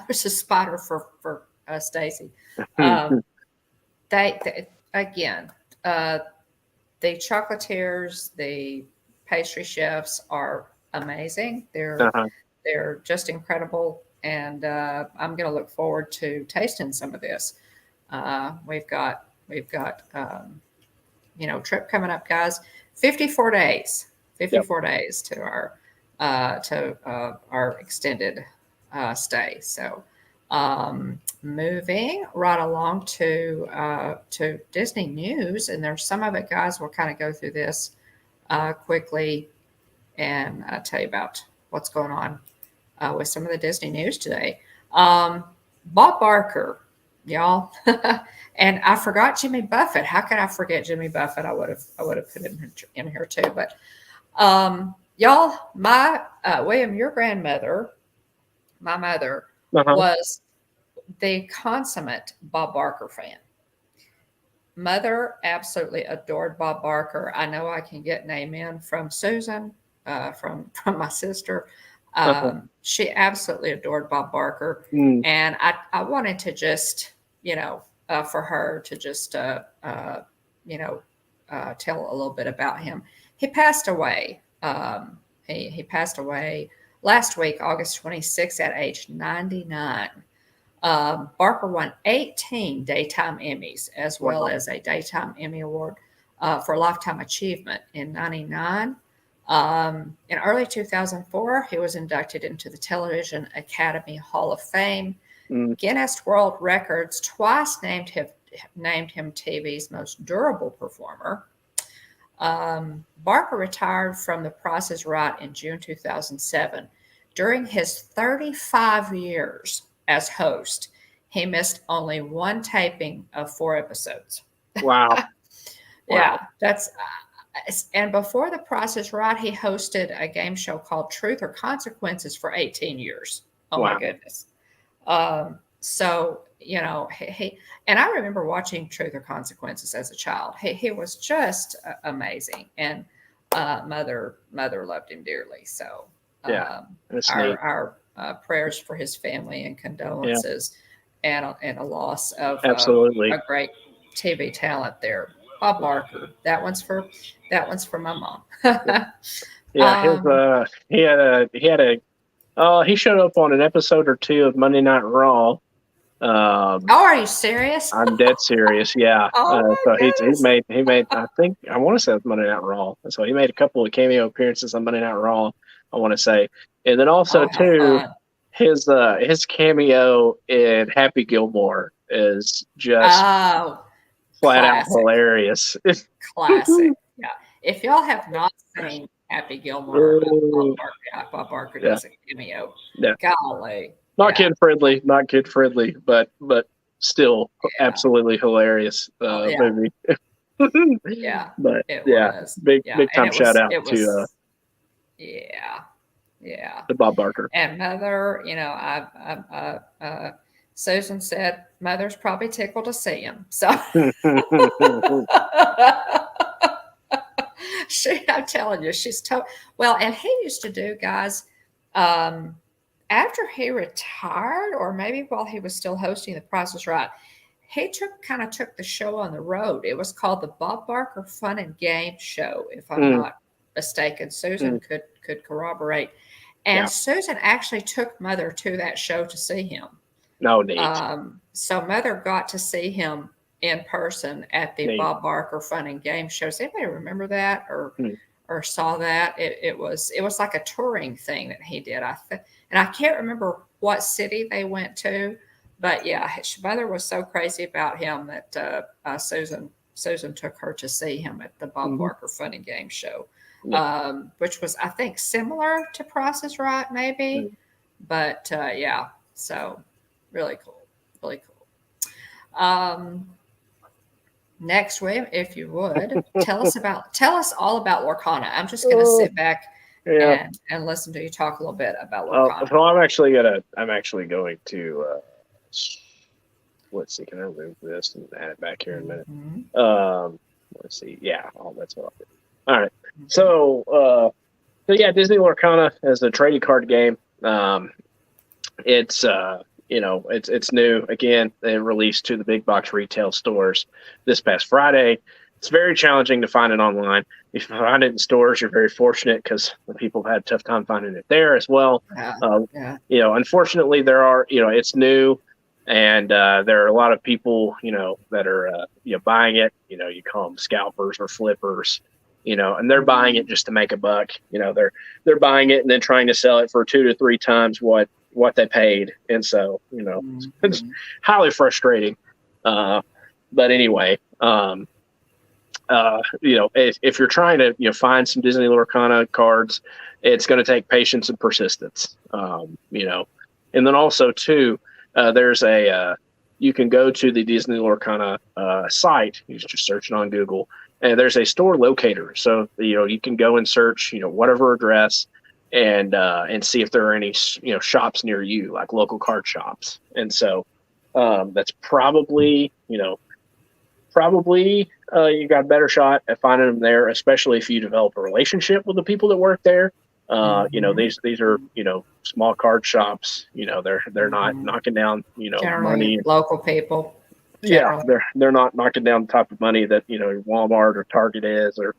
was a spotter for Stacy. They again, the chocolatiers, the pastry chefs are amazing. They're just incredible. And I'm going to look forward to tasting some of this. We've got trip coming up, guys. 54 days to our extended stay. So moving right along to Disney news, and there's some of it, guys. We'll kind of go through this quickly and tell you about what's going on with some of the Disney news today. Bob Barker, y'all, and I forgot Jimmy Buffett. How could I forget Jimmy Buffett? I would have put him in here too. But y'all, my William, your grandmother, my mother was the consummate Bob Barker fan. Mother absolutely adored Bob Barker. I know I can get an amen from Susan, from my sister. She absolutely adored Bob Barker, and I wanted to just, for her to just, tell a little bit about him. He passed away. He passed away last week, August 26th, at age 99. Barker won 18 Daytime Emmys, as well as a Daytime Emmy Award for Lifetime Achievement in 99. In early 2004, he was inducted into the Television Academy Hall of Fame. Guinness World Records twice named him TV's most durable performer. Barker retired from The Price is Right in June 2007. During his 35 years as host, he missed only one taping of 4 episodes. Wow. Yeah, that's... And before The Price is Right, he hosted a game show called Truth or Consequences for 18 years. Oh, my goodness. So and I remember watching Truth or Consequences as a child. He was just amazing, and mother loved him dearly. So that's neat. our prayers for his family and condolences, and a loss of absolutely a great TV talent there. Bob Barker. That one's for my mom. He showed up on an episode or two of Monday Night Raw. Are you serious? I'm dead serious. Yeah. So he made. I think I want to say it was Monday Night Raw. So he made a couple of cameo appearances on Monday Night Raw. I want to say, and then also too, his cameo in Happy Gilmore is just flat out hilarious. Classic. Yeah. If y'all have not seen Happy Gilmore, Bob Barker does a cameo. Yeah. Golly. Not kid friendly, but still absolutely hilarious movie. Yeah. But it was. Big time shout out to to Bob Barker. And Mother, Susan said Mother's probably tickled to see him. So I'm telling you, she's well, and he used to do, guys, after he retired, or maybe while he was still hosting The Price is Right, he kind of took the show on the road. It was called the Bob Barker Fun and Game Show, if I'm not mistaken. Susan could corroborate. And Susan actually took Mother to that show to see him. No need. So Mother got to see him in person at the Bob Barker Fun and Game Show. Does anybody remember that or saw that? It was like a touring thing that he did. And I can't remember what city they went to, but his mother was so crazy about him that Susan took her to see him at the Bob Barker Fun and Game Show, which was, I think, similar to Price is Right, maybe. But so really cool, really cool. Next, William, if you would tell us all about Lorcana. I'm just going to sit back and listen to you talk a little bit about Lorcana. So I'm actually going to let's see, can I remove this and add it back here in a minute? Let's see. That's what I'll do. All right. So Disney Lorcana is a trading card game. It's it's new. Again, they released to the big box retail stores this past Friday. It's very challenging to find it online. If you find it in stores, you're very fortunate because people have had a tough time finding it there as well. Unfortunately, there are, it's new, and there are a lot of people, that are, buying it. You call them scalpers or flippers, and they're buying it just to make a buck. They're buying it and then trying to sell it for 2 to 3 times what they paid, and so it's highly frustrating. But anyway. If you're trying to find some Disney Lorcana cards, it's going to take patience and persistence. And then also too, there's you can go to the Disney Lorcana site. You just search it on Google, and there's a store locator. So you can go and search whatever address and see if there are any shops near you, like local card shops. And so that's probably you got a better shot at finding them there, especially if you develop a relationship with the people that work there. These are small card shops. They're not knocking down money. Local people. Generally. Yeah, they're not knocking down the type of money that Walmart or Target is, or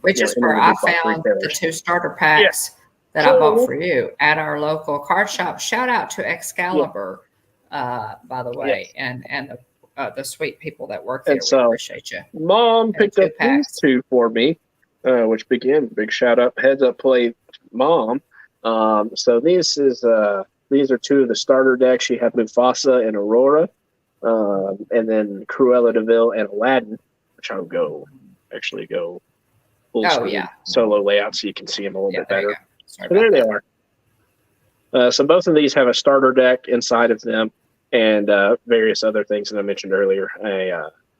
which is where I found the 2 starter packs that I bought for you at our local card shop. Shout out to Excalibur, by the way, and the sweet people that work there. We appreciate you. Mom picked up these 2 for me, which big shout out, heads up play, Mom. So these are 2 of the starter decks. You have Mufasa and Aurora, and then Cruella de Vil and Aladdin, which I'll go full screen solo layout so you can see them a little bit better. So there they are. So both of these have a starter deck inside of them, and various other things that I mentioned earlier.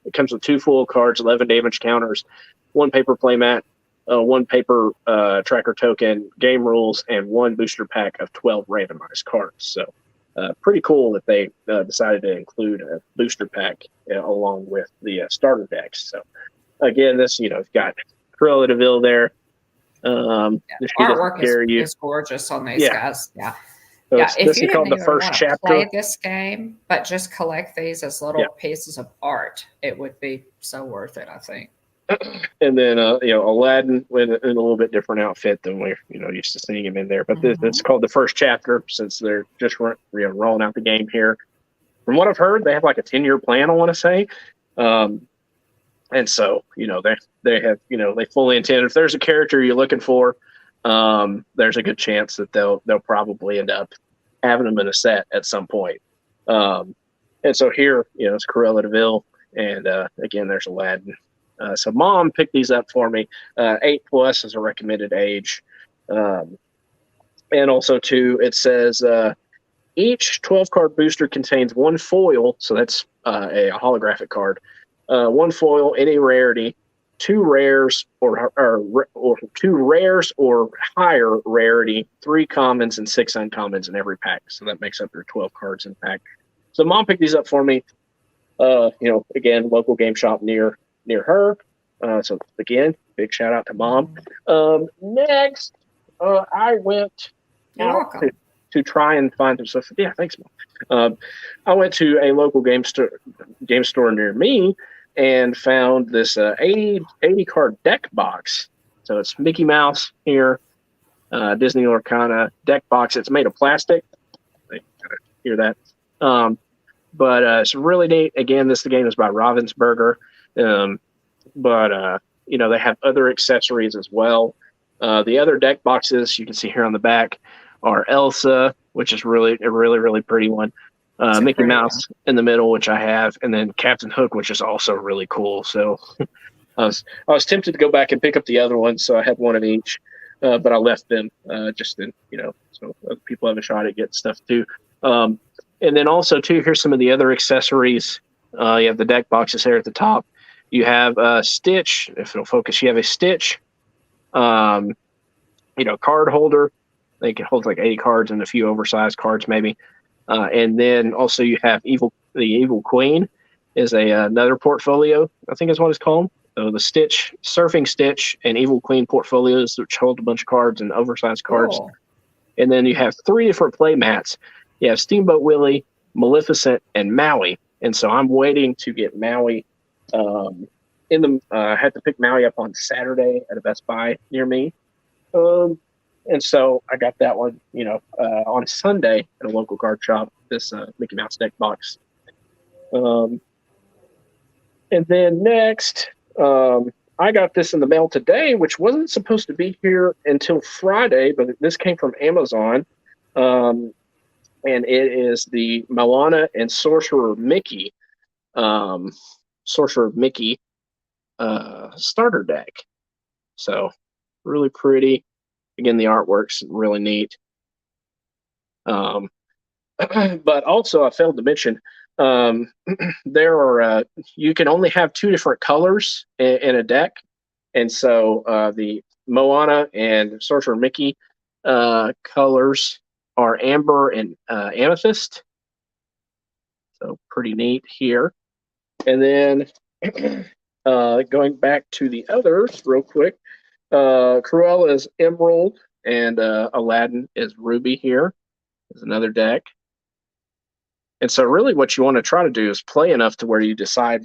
It comes with 2 full cards, 11 damage counters, 1 paper playmat, 1 paper tracker token, game rules, and 1 booster pack of 12 randomized cards. So pretty cool that they decided to include a booster pack along with the starter decks. So again, this you've got Cruella de Vil there. Artwork is gorgeous on these guys. Yeah. So yeah, if this you is called didn't the even first want to chapter. play this game, but just collect these as little pieces of art, it would be so worth it, I think. And then Aladdin in a little bit different outfit than we're used to seeing him in there. But this is called the first chapter since they're just rolling out the game here. From what I've heard, they have like a 10-year plan, I want to say. And so, they have, they fully intend, if there's a character you're looking for, there's a good chance that they'll probably end up having them in a set at some point. And so here, it's Cruella de Vil, and again, there's Aladdin. So Mom picked these up for me. 8+ is a recommended age. And also, too, it says each 12-card booster contains one foil, so that's a holographic card. One foil, any rarity, 2 rares or 2 rares or higher rarity, 3 commons and 6 uncommons in every pack. So that makes up your 12 cards in pack. So Mom picked these up for me. Again, local game shop near her. So again, big shout out to Mom. Next, I went to try and find some stuff. Yeah, thanks, Mom. I went to a local game store near me and found this 80 card deck box. So it's Mickey Mouse here, Disney Lorcana deck box. It's made of plastic. You gotta hear that. But it's really neat. Again, the game is by Ravensburger. But they have other accessories as well. The other deck boxes you can see here on the back are Elsa, which is really a really pretty one. Mickey Mouse in the middle, which I have, and then Captain Hook, which is also really cool. So I was tempted to go back and pick up the other one, so I had one of each, but I left them just in so other people have a shot at getting stuff too. And then also too, here's some of the other accessories. You have the deck boxes here at the top. You have a Stitch, if it'll focus. You have a Stitch, card holder. I think it holds like 80 cards and a few oversized cards maybe. And then also you have the Evil Queen is another portfolio, I think is what it's called. So the Stitch, Surfing Stitch, and Evil Queen portfolios, which hold a bunch of cards and oversized cards. Cool. And then you have 3 different play mats. You have Steamboat Willie, Maleficent, and Maui. And so I'm waiting to get Maui. I had to pick Maui up on Saturday at a Best Buy near me. And so I got that one, on Sunday at a local card shop, this Mickey Mouse deck box. And then next, I got this in the mail today, which wasn't supposed to be here until Friday, but this came from Amazon. And it is the Moana and Sorcerer Mickey starter deck. So really pretty. Again, the artwork's really neat. But also I failed to mention, there are you can only have 2 different colors in a deck. And so the Moana and Sorcerer Mickey colors are amber and amethyst. So pretty neat here. And then going back to the others real quick, Cruella is emerald and Aladdin is ruby here. There's another deck. And so really what you want to try to do is play enough to where you decide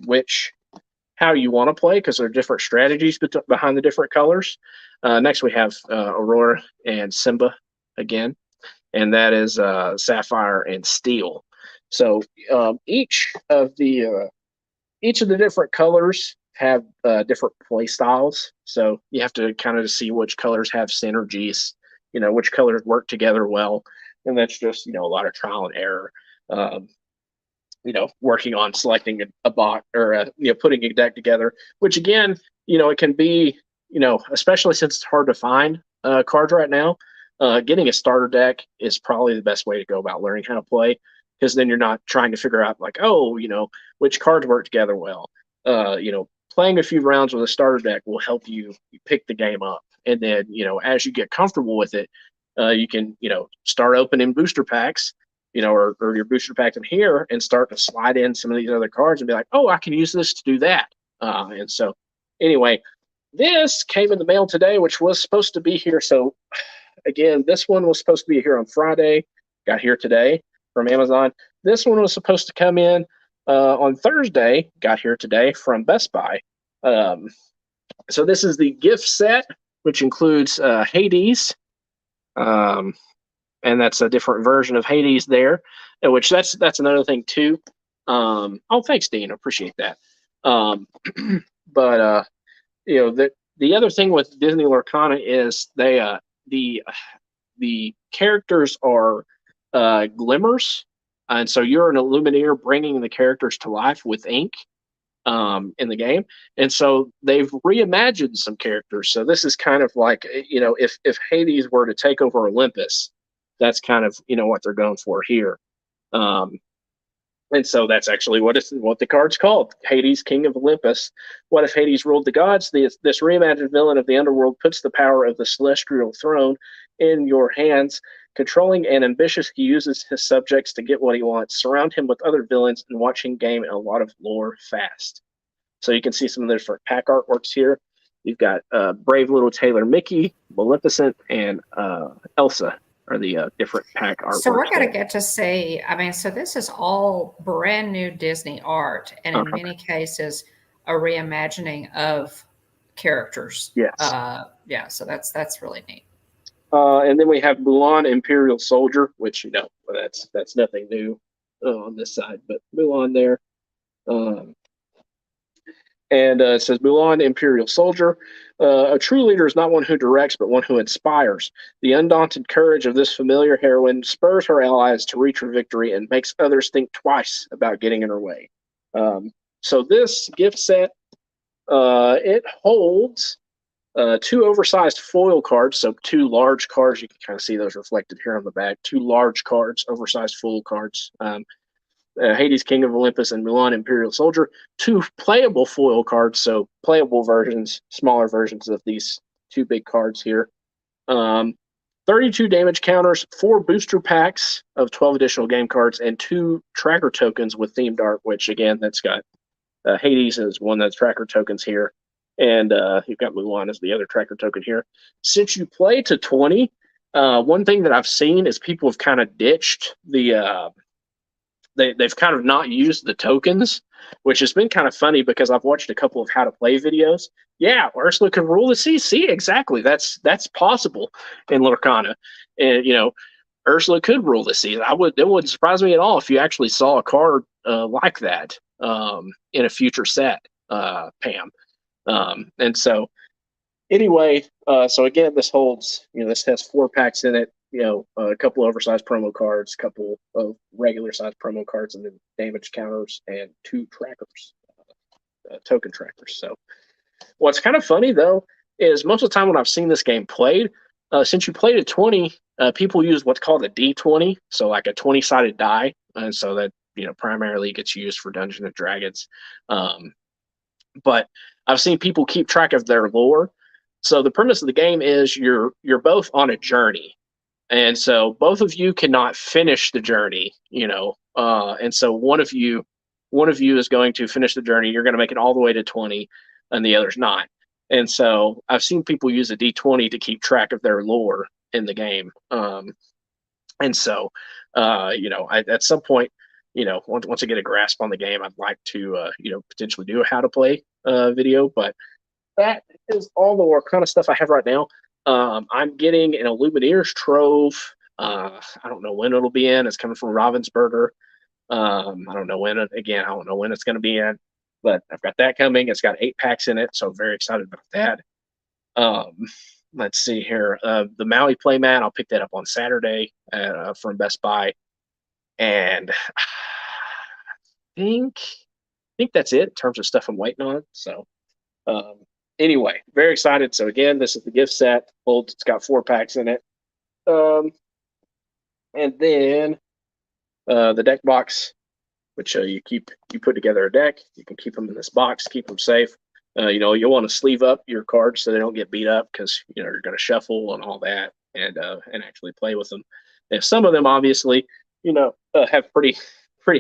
how you want to play, because there are different strategies behind the different colors. Next we have Aurora and Simba again, and that is Sapphire and Steel. So each of the different colors have different play styles. So you have to kind of see which colors have synergies, which colors work together well. And that's just, a lot of trial and error, working on selecting a box or, putting a deck together, which again, it can be, especially since it's hard to find cards right now, getting a starter deck is probably the best way to go about learning how to play, because then you're not trying to figure out like, which cards work together well. Playing a few rounds with a starter deck will help you pick the game up. And then, as you get comfortable with it, you can, start opening booster packs or your booster pack in here and start to slide in some of these other cards and be like, oh, I can use this to do that. And so anyway, this came in the mail today, which was supposed to be here. So again, this one was supposed to be here on Friday, got here today from Amazon. This one was supposed to come in on Thursday, got here today from Best Buy. So this is the gift set, which includes Hades, and that's a different version of Hades there, which that's another thing too. Oh, thanks, Dean. I appreciate that. But the other thing with Disney Lorcana is the characters are glimmers, and so you're an Illumineer bringing the characters to life with ink in the game, and so they've reimagined some characters. So this is kind of like, if Hades were to take over Olympus, that's kind of what they're going for here. And so that's actually what the card's called, Hades, King of Olympus. What if Hades ruled the gods? This reimagined villain of the underworld puts the power of the celestial throne in your hands. Controlling and ambitious, he uses his subjects to get what he wants. Surround him with other villains and watch him gain a lot of lore fast. So you can see some of the different pack artworks here. You've got brave little Tailor Mickey, Maleficent, and Elsa are the different pack artworks. So we're going to get to see, so this is all brand new Disney art, and in many cases, a reimagining of characters. Yes. So that's really neat. And then we have Mulan Imperial Soldier, which, that's nothing new on this side, but Mulan there. And it says Mulan Imperial Soldier. A true leader is not one who directs, but one who inspires. The undaunted courage of this familiar heroine spurs her allies to reach her victory and makes others think twice about getting in her way. So this gift set, it holds 2 oversized foil cards, so 2 large cards. You can kind of see those reflected here on the back. 2 large cards, oversized foil cards. Hades, King of Olympus, and Mulan Imperial Soldier. 2 playable foil cards, so playable versions, smaller versions of these 2 big cards here. 32 damage counters, 4 booster packs of 12 additional game cards, and 2 tracker tokens with themed art, which again, that's got Hades is one that's tracker tokens here, and you've got Mulan as the other tracker token here. Since you play to 20, one thing that I've seen is people have kind of ditched the they've kind of not used the tokens, which has been kind of funny because I've watched a couple of how to play videos. Yeah, Ursula can rule the sea. See, exactly. That's possible in Lorcana. And, Ursula could rule the sea. It wouldn't surprise me at all if you actually saw a card like that in a future set, Pam. And so anyway, so again, this holds, this has 4 packs in it. A couple of oversized promo cards, a couple of regular sized promo cards, and then damage counters and 2 trackers, token trackers. So what's kind of funny though is most of the time when I've seen this game played, since you played at 20, people use what's called a D20, so like a 20-sided die, and so that primarily gets used for Dungeons and Dragons. But I've seen people keep track of their lore. So the premise of the game is you're both on a journey. And so both of you cannot finish the journey, and so one of you is going to finish the journey. You're going to make it all the way to 20, and the other's not. And so I've seen people use a D20 to keep track of their lore in the game. And so, at some point, once I get a grasp on the game, I'd like to, potentially do a how to play video. But that is all the Lorcana stuff I have right now. I'm getting an Illumineers trove. I don't know when it'll be in. It's coming from Ravensburger. I don't know when it's going to be in, but I've got that coming. It's got 8 packs in it, so I'm very excited about that. Let's see here. The Maui playmat, I'll pick that up on Saturday from Best Buy, and I think that's it in terms of stuff I'm waiting on. So. Anyway, very excited. So again, this is the gift set. It's got 4 packs in it. And then the deck box, which you put together a deck. You can keep them in this box, keep them safe. You'll want to sleeve up your cards so they don't get beat up because you're going to shuffle and all that and actually play with them. And some of them obviously have pretty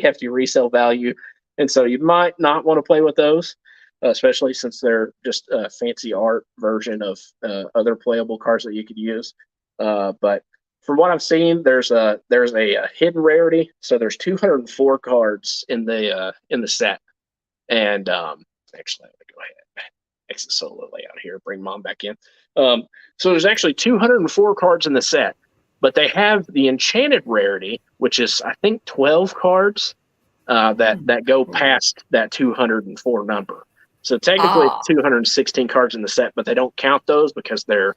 hefty resale value, and so you might not want to play with those, especially since they're just a fancy art version of other playable cards that you could use. But from what I've seen, there's a hidden rarity. So there's 204 cards in the set, and actually, let me go ahead, exit solo layout here, bring Mom back in. So there's actually 204 cards in the set, but they have the enchanted rarity, which is I think 12 cards that go past that 204 number. So technically, it's 216 cards in the set, but they don't count those because they're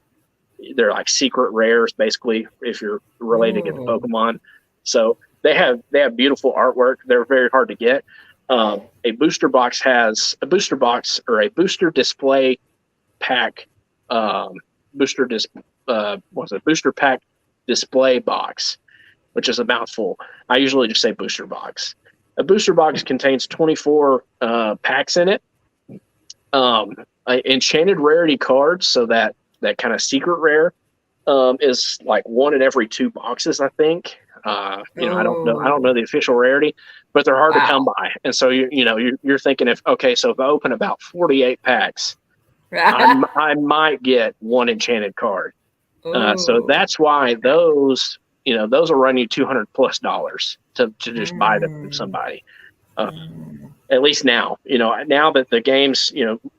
like secret rares, basically, if you're related to Pokemon. So they have beautiful artwork. They're very hard to get. A booster box or a booster display pack, booster pack display box, which is a mouthful. I usually just say booster box. A booster box contains 24 packs in it. Enchanted rarity cards, so that kind of secret rare is like one in every 2 boxes, I think. I don't know the official rarity, but they're hard to come by. And so you're thinking if I open about 48 packs, I might get one enchanted card. So that's why those will run you $200+ to just buy them from somebody. At least now, now that the game's,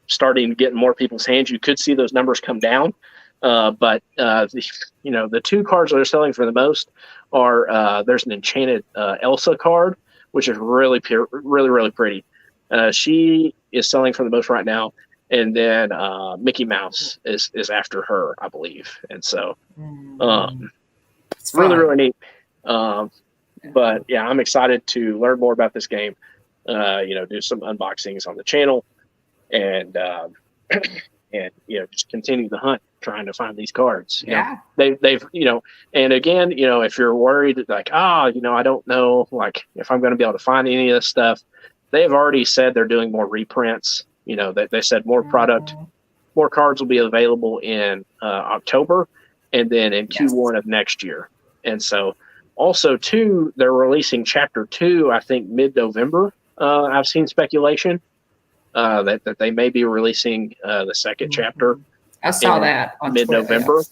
starting to get in more people's hands, you could see those numbers come down. But the 2 cards that are selling for the most are there's an enchanted Elsa card, which is really pretty. She is selling for the most right now, and then Mickey Mouse is after her, I believe. And so it's really neat. But yeah, I'm excited to learn more about this game. Do some unboxings on the channel, and just continue the hunt, trying to find these cards. They've and again, if you're worried like, I don't know, like if I'm going to be able to find any of this stuff, they've already said they're doing more reprints. They said more product, more cards will be available in October, and then in Q1 of next year. And so also too, they're releasing Chapter 2, I think mid-November. I've seen speculation that they may be releasing the second chapter. I saw that on mid-November.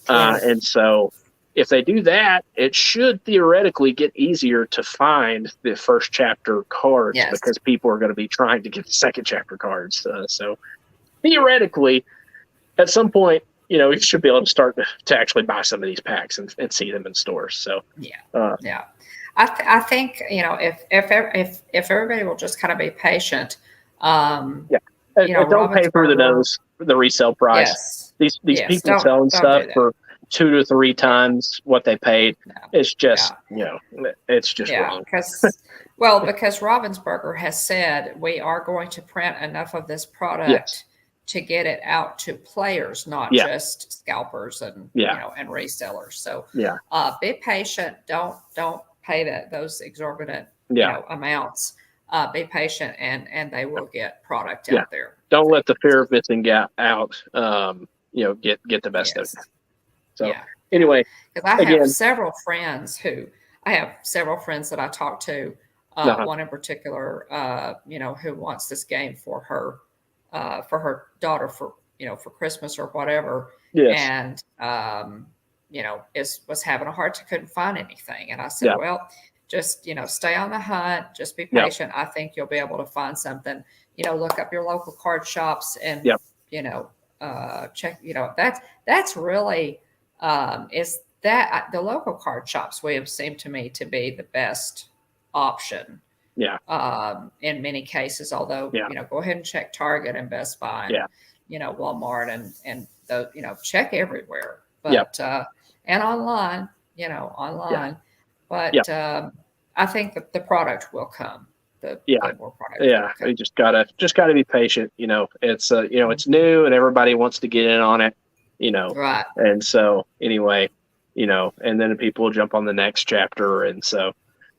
And so if they do that, it should theoretically get easier to find the first chapter cards because people are going to be trying to get the second chapter cards. So theoretically, at some point, you should be able to start to actually buy some of these packs and see them in stores. So I think if everybody will just kind of be patient. Don't pay for the resale price. Yes. These people selling stuff for 2 to 3 times what they paid. No. It's just it's just wrong. Because Ravensburger has said we are going to print enough of this product to get it out to players, not just scalpers and and resellers. So be patient. Don't pay those exorbitant amounts. Be patient, and they will get product out there. Don't let the fear of missing out get the best of it. So anyway, because I have several friends that I talk to. One in particular, who wants this game for her daughter for Christmas or whatever. Yes. And was having a hard time, couldn't find anything. And I said, well, just stay on the hunt, just be patient. I think you'll be able to find something. Look up your local card shops and check. That's really is that the local card shops seem to me to be the best option. In many cases, although go ahead and check Target and Best Buy and Walmart and check everywhere. But and online, but I think that the product will come. More product. You just gotta be patient. It's it's new and everybody wants to get in on it. Right. And so anyway, and then people will jump on the next chapter, and so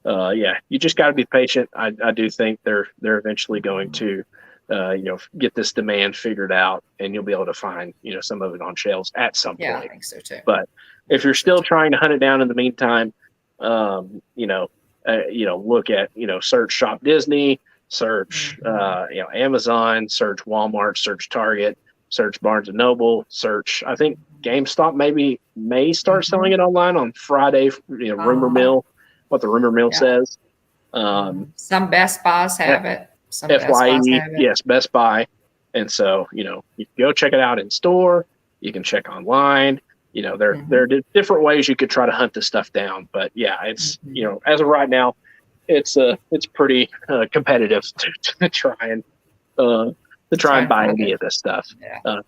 you just got to be patient. I do think they're eventually going to get this demand figured out, and you'll be able to find some of it on shelves at some point. I think so too. But if you're still trying to hunt it down in the meantime, Look at, search Shop Disney, search, Amazon, search Walmart, search Target, search Barnes and Noble, search, I think GameStop may start selling it online on Friday, rumor mill, what the rumor mill says. Some Best Buys have it. Some FYE, Best Buys have it. yes, Best Buy. And so, you can go check it out in store. You can check online. There are different ways you could try to hunt this stuff down. But yeah, it's, as of right now, it's pretty competitive to try and buy any of this stuff. Yeah.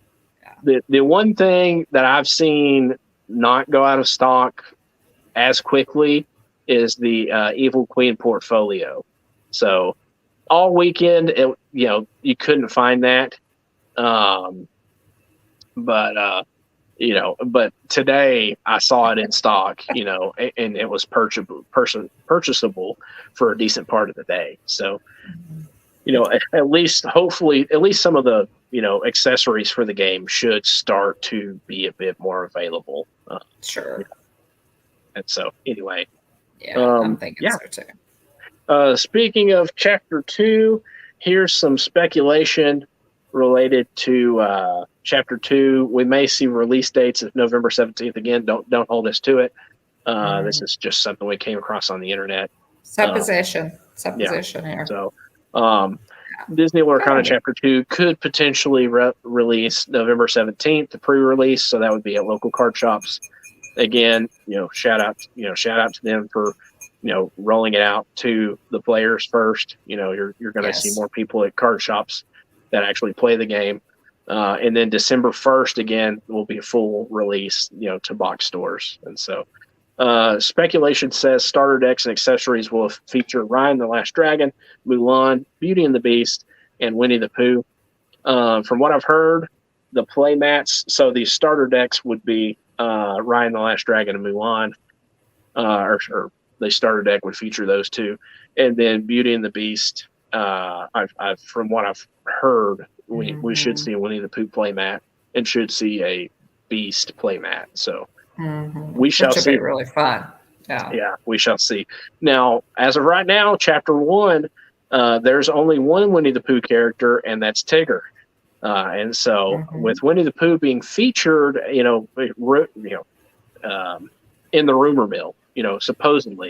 The one thing that I've seen not go out of stock as quickly is the Evil Queen portfolio. So all weekend, you couldn't find that. But today I saw it in stock, and it was purchasable for a decent part of the day. So, at least some of the, accessories for the game should start to be a bit more available. Sure. And so anyway. Yeah, I'm thinking so too. Speaking of Chapter 2, here's some speculation related to Chapter 2. We may see release dates of November 17th. Again, don't hold us to it. This is just something we came across on the internet. Supposition here. So, Disney Lorcana Chapter 2 could potentially release November 17th, the pre-release. So that would be at local card shops. Again, shout out to them for, rolling it out to the players first. You're going to see more people at card shops that actually play the game. And then December 1st, again, will be a full release, to box stores. And so speculation says starter decks and accessories will feature Ryan the Last Dragon, Mulan, Beauty and the Beast, and Winnie the Pooh. From what I've heard, the play mats, so the starter decks would be Ryan the Last Dragon and Mulan, or the starter deck would feature those two. And then Beauty and the Beast, I've from what I've heard, we should see a Winnie the Pooh playmat and should see a Beast playmat. So we shall see. Be really fun. Yeah, we shall see. Now, as of right now, Chapter 1, there's only one Winnie the Pooh character, and that's Tigger. And so, with Winnie the Pooh being featured, in the rumor mill, supposedly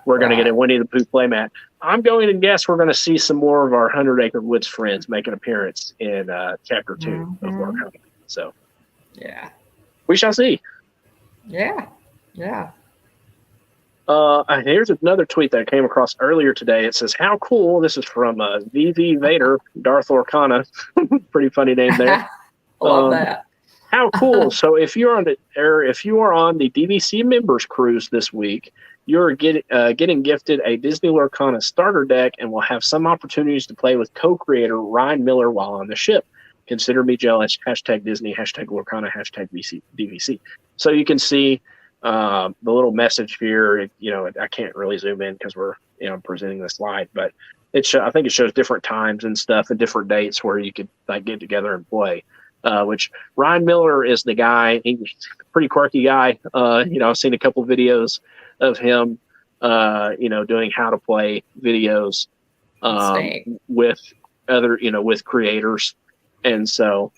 we're going to get a Winnie the Pooh playmat. I'm going to guess we're going to see some more of our 100 Acre Woods friends make an appearance in Chapter 2 of Lorcana. So, yeah, we shall see. Yeah. Here's another tweet that I came across earlier today. It says, "How cool!" This is from VV Vader, Darth Lorcana. Pretty funny name there. Love that. How cool! So if you are on the DVC members cruise this week, you're getting gifted a Disney Lorcana starter deck, and will have some opportunities to play with co-creator Ryan Miller while on the ship. Consider me jealous. #Disney. #Lorcana. #DVC. So you can see the little message here. I can't really zoom in because we're presenting the slide, but I think it shows different times and stuff and different dates where you could get together and play. Which Ryan Miller is the guy. He's a pretty quirky guy. I've seen a couple videos of him, doing how to play videos with other, with creators. And so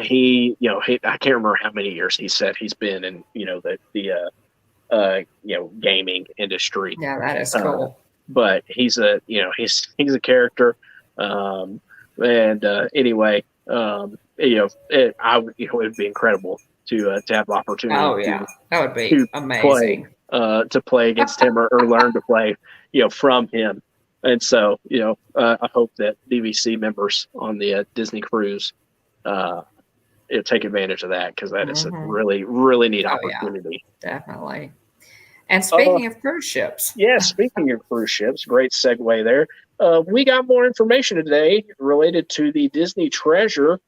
he I can't remember how many years he said he's been in, the gaming industry. Yeah, that is cool. But he's a character. Anyway, it would be incredible to have the opportunity. Oh yeah, that would be amazing. To play against him or learn to play, from him. And so, I hope that DVC members on the Disney cruise, take advantage of that, because that is a really, really neat opportunity. Yeah, definitely. And speaking of cruise ships. Yeah, speaking of cruise ships, great segue there. We got more information today related to the Disney Treasure.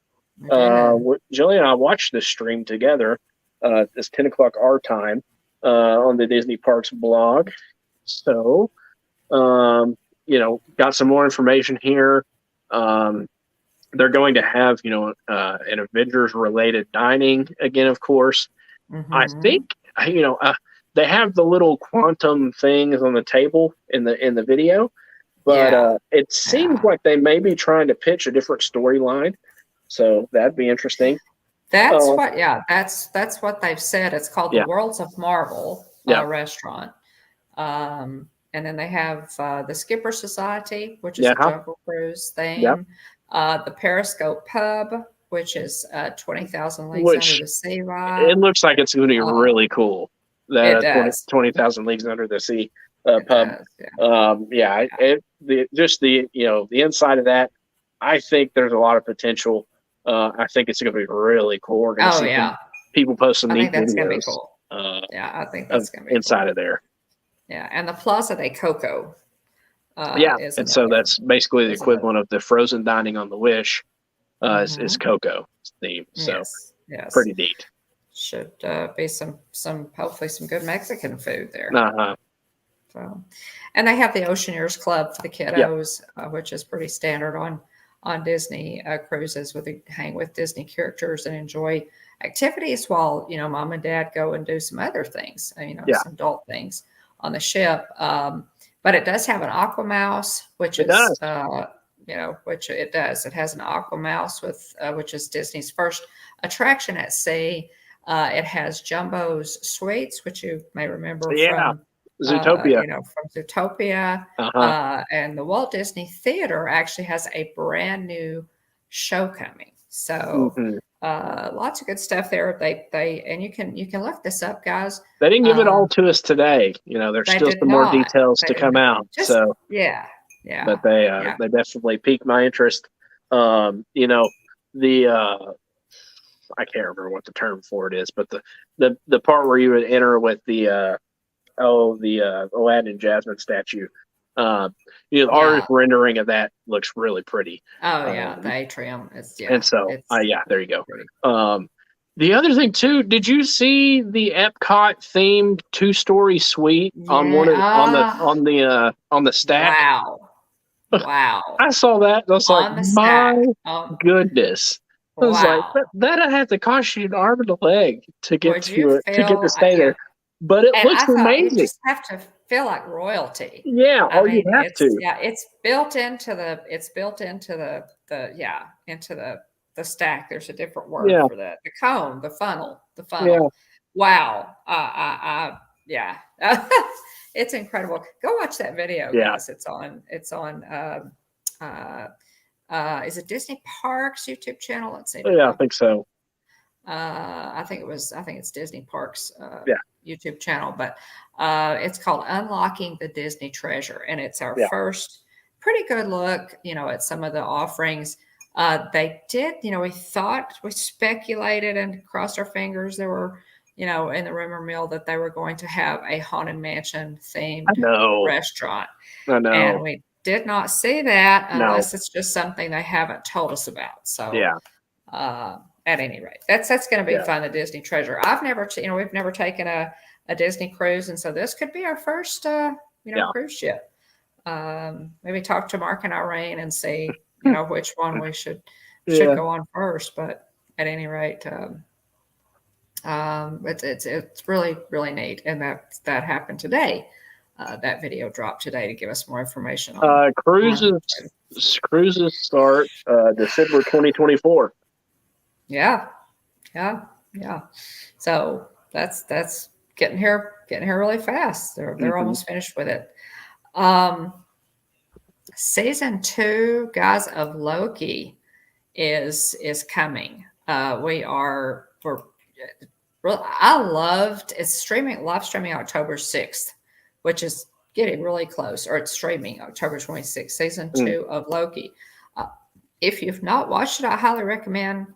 Jillian and I watched this stream together. It's 10 o'clock our time on the Disney Parks blog. So, got some more information here. They're going to have, an Avengers-related dining again, of course. I think, they have the little quantum things on the table in the video, but it seems like they may be trying to pitch a different storyline, so that'd be interesting. That's that's what they've said. It's called the Worlds of Marvel restaurant. And then they have the Skipper Society, which is a Jungle Cruise theme. The Periscope Pub, which is 20,000 Leagues Under the Sea vibe. It looks like it's going to be really cool. It does. 20,000 Leagues Under the Sea pub. Does, the inside of that, I think there's a lot of potential. I think it's going to be really cool. We're going to see people post some neat videos. I think that's going to be cool. I think that's going to be inside of there. Yeah, and the Plaza de Coco. And so that's basically the equivalent of the frozen dining on the Wish is Coco theme. So pretty neat. Should be some hopefully some good Mexican food there. So, and they have the Oceaneers Club for the kiddos, which is pretty standard on Disney cruises, where they hang with Disney characters and enjoy activities while mom and dad go and do some other things, some adult things on the ship. But it does have an Aqua Mouse, which it has an Aqua Mouse which is Disney's first attraction at sea. It has Jumbo's Sweets, which you may remember from Zootopia. From Zootopia. And the Walt Disney Theater actually has a brand new show coming. So lots of good stuff there. And you can look this up, guys. They didn't give it all to us today. There's still some more details to come out. But they definitely piqued my interest. I can't remember what the term for it is, but the part where you would enter with the Aladdin Jasmine statue. Our rendering of that looks really pretty. The atrium is and so there you go. The other thing too, did you see the Epcot themed 2-story suite on the stack? Wow. I saw that. I was like, my goodness. I was like, that'd have to cost you an arm and a leg to get to stay there. But it looks amazing. You just have to feel like royalty. Yeah, you have to. Yeah, it's built into the stack. There's a different word for that. The cone, the funnel. Yeah. Wow. It's incredible. Go watch that video, guys. It's on is it Disney Parks YouTube channel? Let's see. Yeah, I think so. I think it's Disney Parks YouTube channel, but it's called Unlocking the Disney Treasure, and it's our first pretty good look, at some of the offerings. They did, we speculated and crossed our fingers. There were, in the rumor mill that they were going to have a Haunted Mansion themed restaurant. I know. And we did not see that unless it's just something they haven't told us about. So at any rate, that's going to be fun. The Disney Treasure. I've never, we've never taken a Disney cruise, and so this could be our first, cruise ship. Maybe talk to Mark and Irene and see, which one we should go on first. But at any rate, it's really, really neat, and that happened today. That video dropped today to give us more information on cruises start December 2024. Yeah. So that's getting here really fast. They're almost finished with it. Season 2, guys, of Loki is coming. I loved it's live streaming October 6th, which is getting really close, or it's streaming October 26th, season 2 of Loki. If you've not watched it, I highly recommend,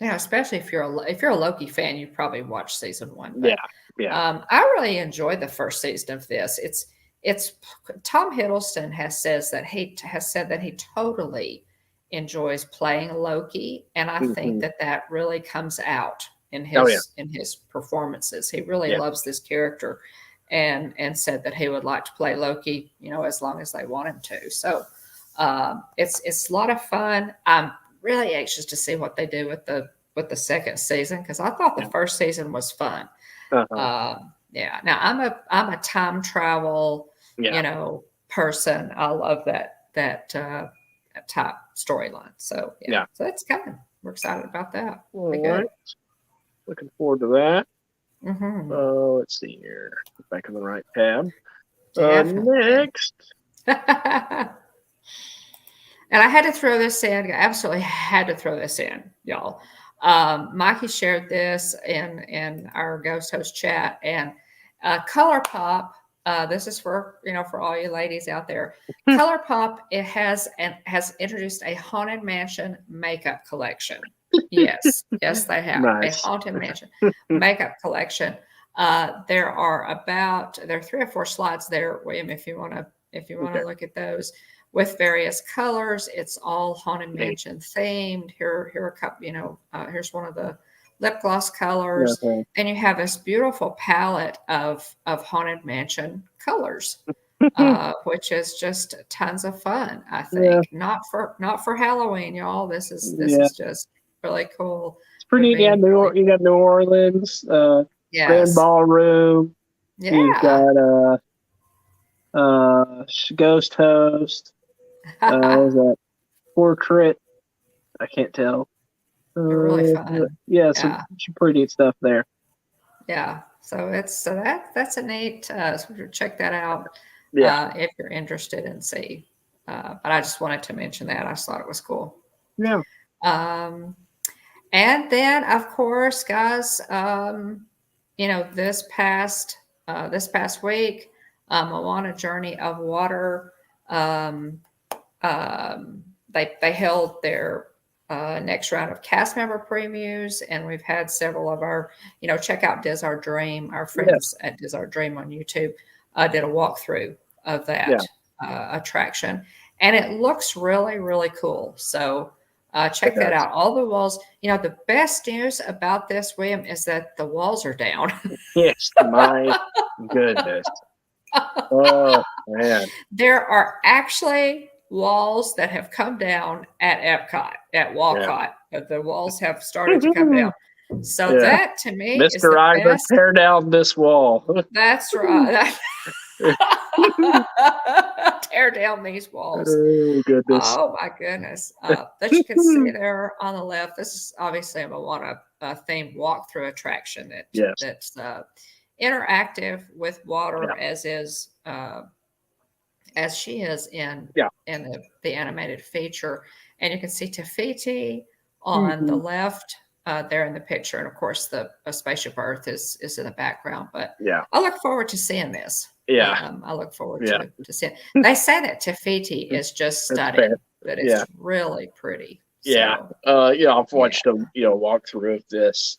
especially if you're a Loki fan, you probably watched season 1. But, I really enjoyed the first season of this. It's Tom Hiddleston has said that he totally enjoys playing Loki, and I think that really comes out in his performances. He really loves this character, and said that he would like to play Loki, as long as they want him to. So it's a lot of fun. I'm really anxious to see what they do with the second season, because I thought the first season was fun. Yeah. Now I'm a time travel, person. I love that type storyline. So so it's coming. We're excited about that. All right. Looking forward to that. Let's see here. Back in the right tab. Next. And I had to throw this in. I absolutely had to throw this in, y'all. Mikey shared this in our Ghost Host chat, and ColourPop. This is for for all you ladies out there. ColourPop has introduced a Haunted Mansion makeup collection. Yes, they have a Haunted Mansion makeup collection. There are 3 or 4 slides there, William, if you want to look at those with various colors. It's all Haunted Mansion themed. Here are a couple, here's one of the lip gloss colors. And you have this beautiful palette of Haunted Mansion colors, which is just tons of fun, I think. Not for Halloween, y'all. This is just really cool. It's pretty neat. You got New Orleans, Grand Ballroom. Yeah. You've got Ghost Host. Was that Portrait? I can't tell. Really fun. Some pretty neat stuff there. Yeah. So that's a neat. So check that out. If you're interested and see. But I just wanted to mention that. I just thought it was cool. Yeah. And then of course, guys, this past week, Moana Journey of Water. They held their next round of cast member previews, and we've had several of our, check out Diz Our Dream. Our friends at Diz Our Dream on YouTube did a walkthrough of that attraction, and it looks really, really cool. So check that out. All the walls, the best news about this, William, is that the walls are down. Yes, my goodness. Oh man. There are actually walls that have come down at EPCOT, at Walcott. The walls have started to come down. So that to me Mr. is the Iger, best. tear down this wall. That's right. Tear down these walls. Oh goodness. Oh my goodness. That you can see there on the left. This is obviously a Moana themed walkthrough attraction that's interactive with water as she is in the animated feature. And you can see Te Fiti on the left there in the picture. And of course the spaceship Earth is in the background. But I look forward to seeing this. I look forward to seeing it. They say that Te Fiti is just stunning, but it's really pretty. So, I've watched a walkthrough of this.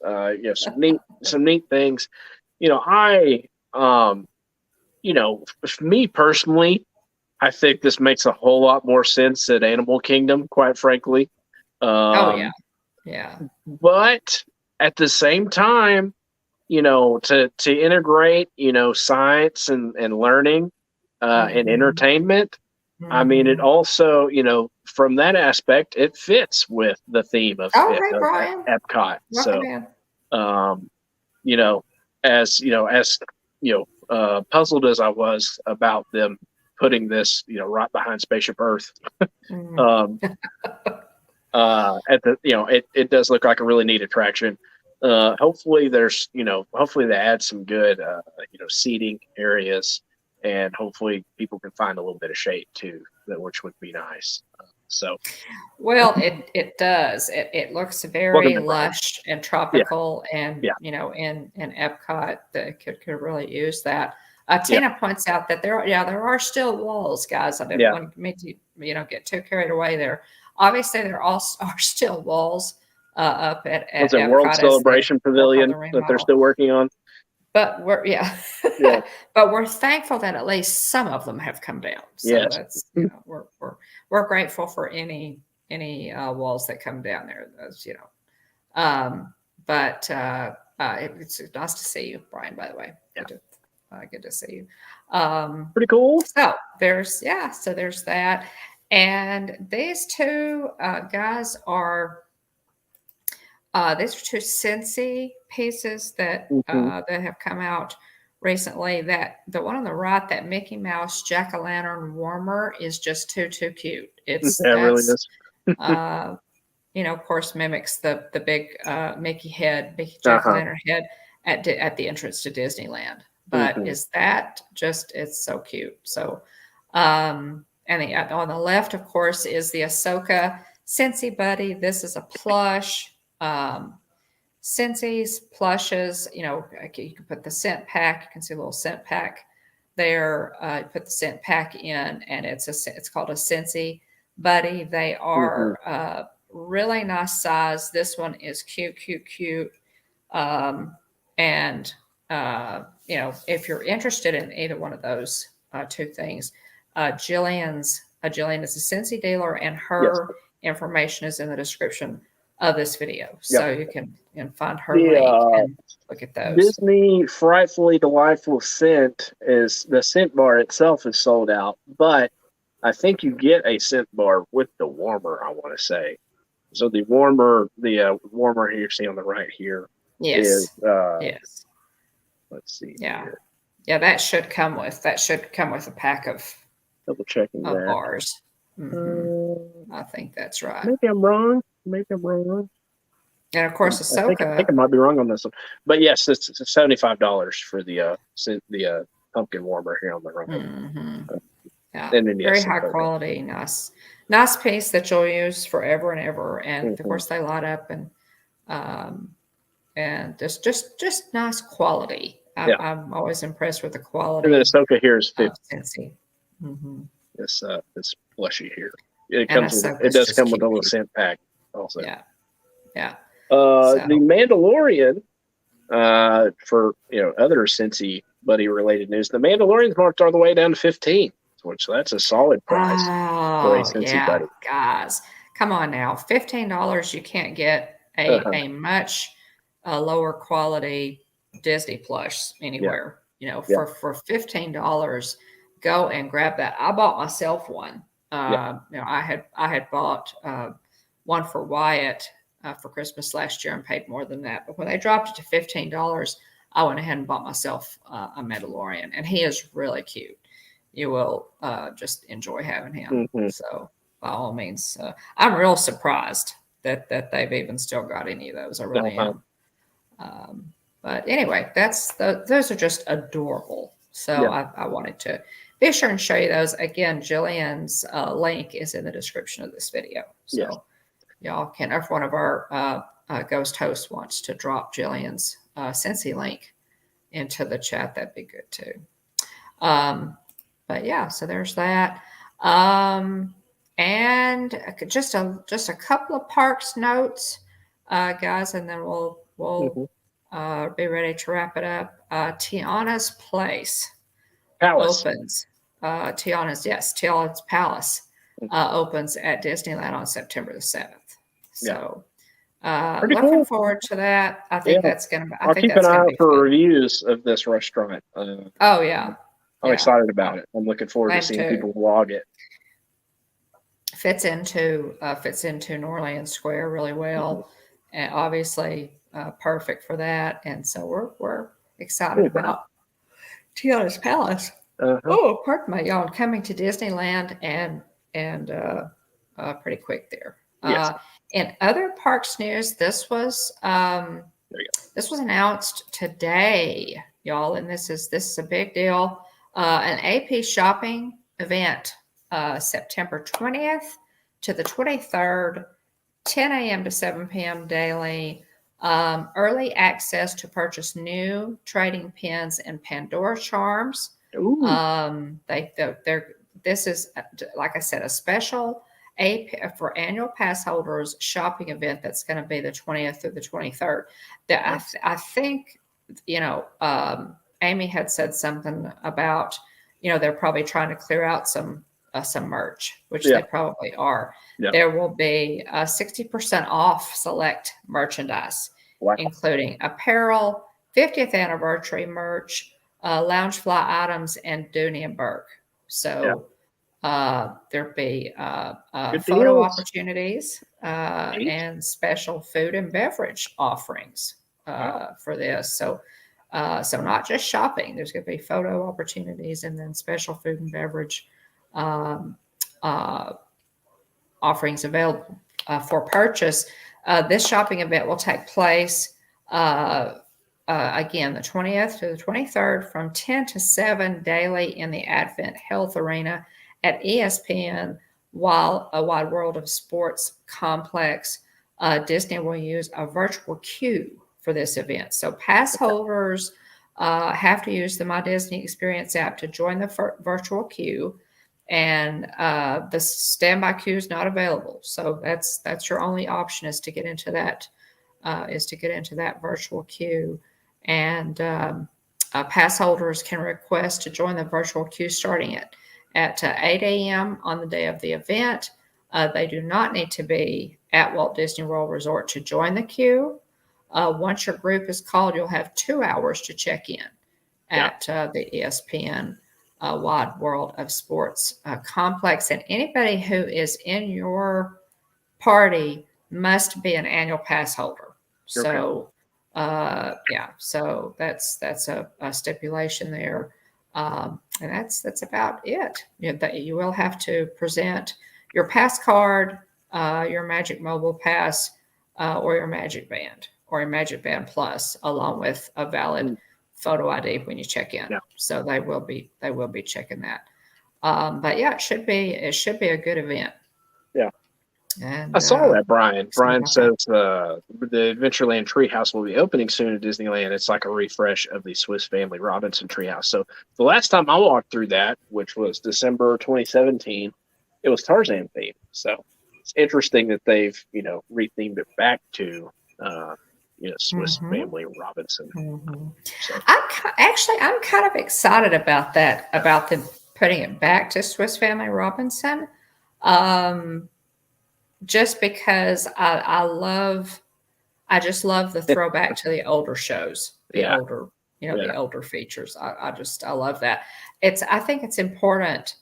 Some neat things. For me personally, I think this makes a whole lot more sense at Animal Kingdom, quite frankly. But at the same time, to integrate, science and learning and entertainment. I mean, it also, from that aspect, it fits with the theme of EPCOT. Puzzled as I was about them putting this, right behind Spaceship Earth, it does look like a really neat attraction. Hopefully hopefully they add some good, seating areas, and hopefully people can find a little bit of shade too, which would be nice. It does. It looks very lush and tropical, and in EPCOT that could really use that. Tina points out that there are still walls, guys. I didn't want me to get too carried away there. Obviously, there are still walls up at the World Celebration Pavilion that they're still working on. But we're but we're thankful that at least some of them have come down. So that's we're grateful for any walls that come down there. Those, it's nice to see you, Brian. By the way, good to see you. Pretty cool. So there's that, and these two guys are These are two Scentsy pieces that Mm-hmm. that have come out recently. That the one on the right, that Mickey Mouse jack-o'-lantern warmer, is just too cute. It's Yeah, it really that's is. of course, mimics the big Mickey Uh-huh. jack-o'-lantern head at the entrance to Disneyland. But Mm-hmm. is that just, it's so cute. So, and on the left, of course, is the Ahsoka Scentsy Buddy. This is a plush. Scentsy's plushes, you can put the scent pack. You can see a little scent pack there. You put the scent pack in, and it's called a Scentsy Buddy. They Mm-hmm. are really nice size. This one is cute. And if you're interested in either one of those two things, Jillian is a Scentsy dealer, and Yes. her information is in the description of this video, Yep. so you can find her The link and look at those. Disney Frightfully Delightful Scent is the scent bar itself is sold out, but I think you get a scent bar with the warmer, I want to say. So the warmer here you see on the right here is Yes. let's see. Yeah. Here. Yeah, that should come with a pack of Double checking that. bars. Mm-hmm. I think that's right. Maybe I'm wrong. And of course, Ahsoka. I think I might be wrong on this one, but yes, it's $75 for the pumpkin warmer here on the right. Mm-hmm. Yeah, and then, very high quality, nice piece that you'll use forever and ever. And of course, they light up and just nice quality. I'm always impressed with the quality. And then Ahsoka here is 50. Scentsy. Mm-hmm. This plushy here. It does come with a little scent pack also. Yeah. The Mandalorian, for other Scentsy Buddy related news, the Mandalorian's marked all the way down to 15, which that's a solid price for a Scentsy Buddy. Guys, come on now, $15 you can't get a much lower quality Disney plush anywhere. For $15, go and grab that. I bought myself one. I had bought one for Wyatt for Christmas last year and paid more than that. But when they dropped it to $15, I went ahead and bought myself a Mandalorian, and he is really cute. You will just enjoy having him. Mm-hmm. So by all means, I'm real surprised that they've even still got any of those. I really am. But anyway, those are just adorable. So I wanted to be sure and show you those. Again, Jillian's link is in the description of this video. So y'all can, if one of our ghost hosts wants to drop Jillian's Scentsy link into the chat, that'd be good too. But yeah, so there's that. And just a couple of parks notes, guys, and then we'll be ready to wrap it up. Tiana's Palace opens. Tiana's Palace opens at Disneyland on September the 7th. So looking forward to that. I think that's going to. I'll keep an eye out for reviews of this restaurant. I'm excited about it. I'm looking forward to seeing people vlog it. Fits into New Orleans Square really well, and obviously perfect for that. And so we're excited about Tiana's Palace. Oh, pardon me, y'all, coming to Disneyland and pretty quick there. In other parks news, this was announced today, y'all, and this is a big deal. An AP shopping event, September 20th to the 23rd, 10 a.m. to 7 p.m. daily. Early access to purchase new trading pins and Pandora charms. This is, like I said, a special for annual pass holders shopping event that's going to be the 20th through the 23rd. I think, Amy had said something about, they're probably trying to clear out some merch, which they probably are. There will be 60% off select merchandise, including apparel, 50th anniversary merch, Loungefly items, and Dooney and Burke. So There'd be Good photo deals. opportunities Neat. and special food and beverage offerings for this. So not just shopping. There's going to be photo opportunities and then special food and beverage um, offerings available for purchase. This shopping event will take place again the 20th to the 23rd from 10 to 7 daily in the Advent Health Arena at ESPN A Wide World of Sports Complex. Disney will use a virtual queue for this event. So pass holders have to use the My Disney Experience app to join the virtual queue, and the standby queue is not available. So that's your only option is to get into that virtual queue. And pass holders can request to join the virtual queue starting at 8 a.m. on the day of the event. They do not need to be at Walt Disney World Resort to join the queue. Once your group is called, you'll have 2 hours to check in at the ESPN Wide World of Sports Complex. And anybody who is in your party must be an annual pass holder. So, so that's a stipulation there. And that's about it. You will have to present your pass card, your Magic Mobile Pass, or your Magic Band, or your Magic Band Plus, along with a valid photo ID when you check in. So they will be checking that. But yeah, it should be a good event. Yeah. And I saw that, Brian. Brian says the Adventureland Treehouse will be opening soon at Disneyland. It's like a refresh of the Swiss Family Robinson Treehouse. So the last time I walked through that, which was December 2017, it was Tarzan themed. So it's interesting that they've rethemed it back to Swiss Family Robinson. So. I'm kind of excited about that, about them putting it back to Swiss Family Robinson. Just because I just love the throwback to the older shows, the older features. I love that. I think it's important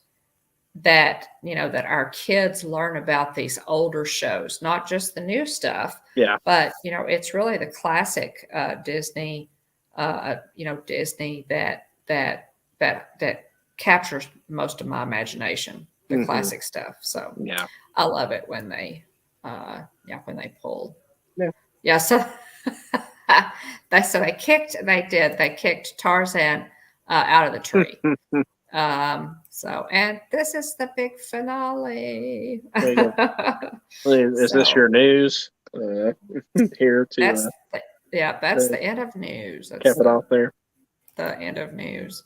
that that our kids learn about these older shows, not just the new stuff. But it's really the classic Disney, Disney that captures most of my imagination. The classic stuff. So I love it when they pull. So they kicked Tarzan out of the tree. And this is the big finale. Is this your news? Here to that's the end of news. That's cap it off there. The end of news.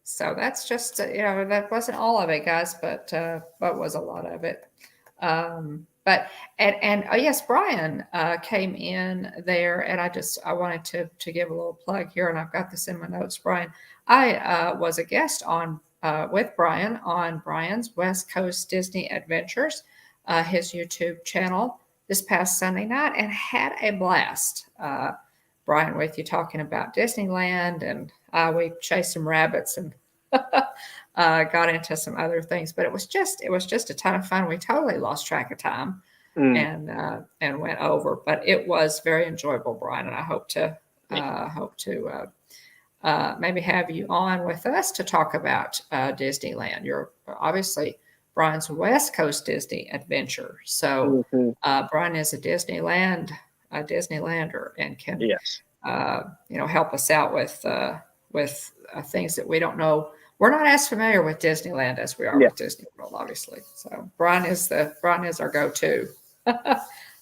So that's just that wasn't all of it, guys, but was a lot of it. But yes, Brian came in there, and I wanted to give a little plug here, and I've got this in my notes. Brian, I was a guest on with Brian on Brian's West Coast Disney Adventures, his YouTube channel, this past Sunday night, and had a blast. Brian with you talking about Disneyland, and we chased some rabbits and got into some other things, but it was just a ton of fun. We totally lost track of time and went over, but it was very enjoyable, Brian. And I hope to maybe have you on with us to talk about Disneyland. You're obviously Brian's West Coast Disney adventure, so Brian is a Disneylander and can help us out with things that we don't know. We're not as familiar with Disneyland as we are with Disney World, obviously. So Brian is our go-to,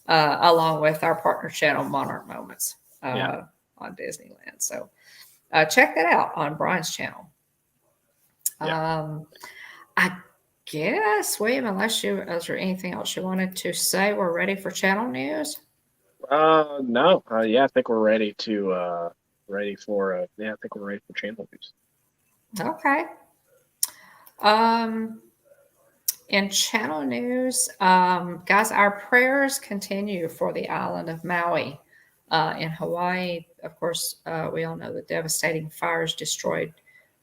along with our partner channel, Monarch Moments, on Disneyland. So check that out on Brian's channel. I guess, William, is there anything else you wanted to say? We're ready for channel news. No. I think we're ready to I think we're ready for channel news. Okay. In channel news, guys, our prayers continue for the island of Maui in Hawaii. Of course, we all know the devastating fires destroyed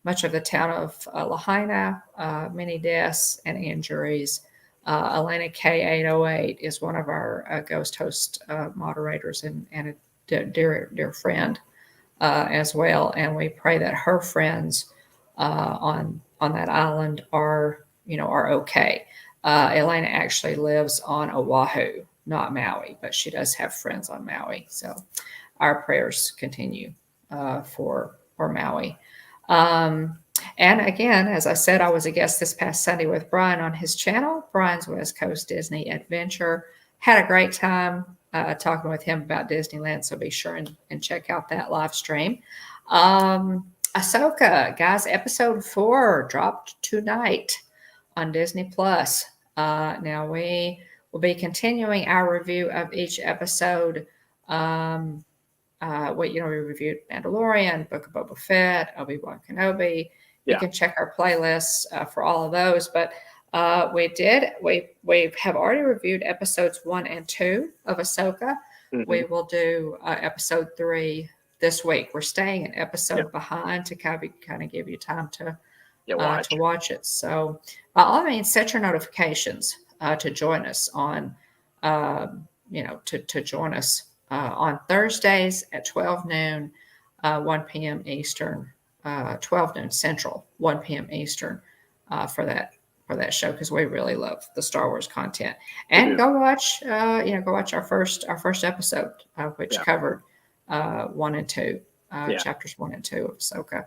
much of the town of Lahaina, many deaths and injuries. Elena K808 is one of our ghost host moderators and a dear friend as well. And we pray that her friends on that island are okay. Elena actually lives on Oahu, not Maui, but she does have friends on Maui. So our prayers continue for Maui. And again, as I said, I was a guest this past Sunday with Brian on his channel, Brian's West Coast Disney Adventure. Had a great time talking with him about Disneyland, so be sure and check out that live stream. Ahsoka, guys, episode 4 dropped tonight on Disney Plus. Now we will be continuing our review of each episode. We reviewed Mandalorian, Book of Boba Fett, Obi-Wan Kenobi. You can check our playlists for all of those. But we have already reviewed episodes 1 and 2 of Ahsoka. Mm-hmm. We will do episode 3 this week. We're staying an episode behind to kind of give you time to watch it. So by all means, set your notifications to join us on on Thursdays at 12 noon, 1 p.m. Eastern, 12 noon Central, 1 p.m. Eastern for that show, because we really love the Star Wars content. And go watch our first episode, which covered 1 and 2, chapters 1 and 2 of Ahsoka.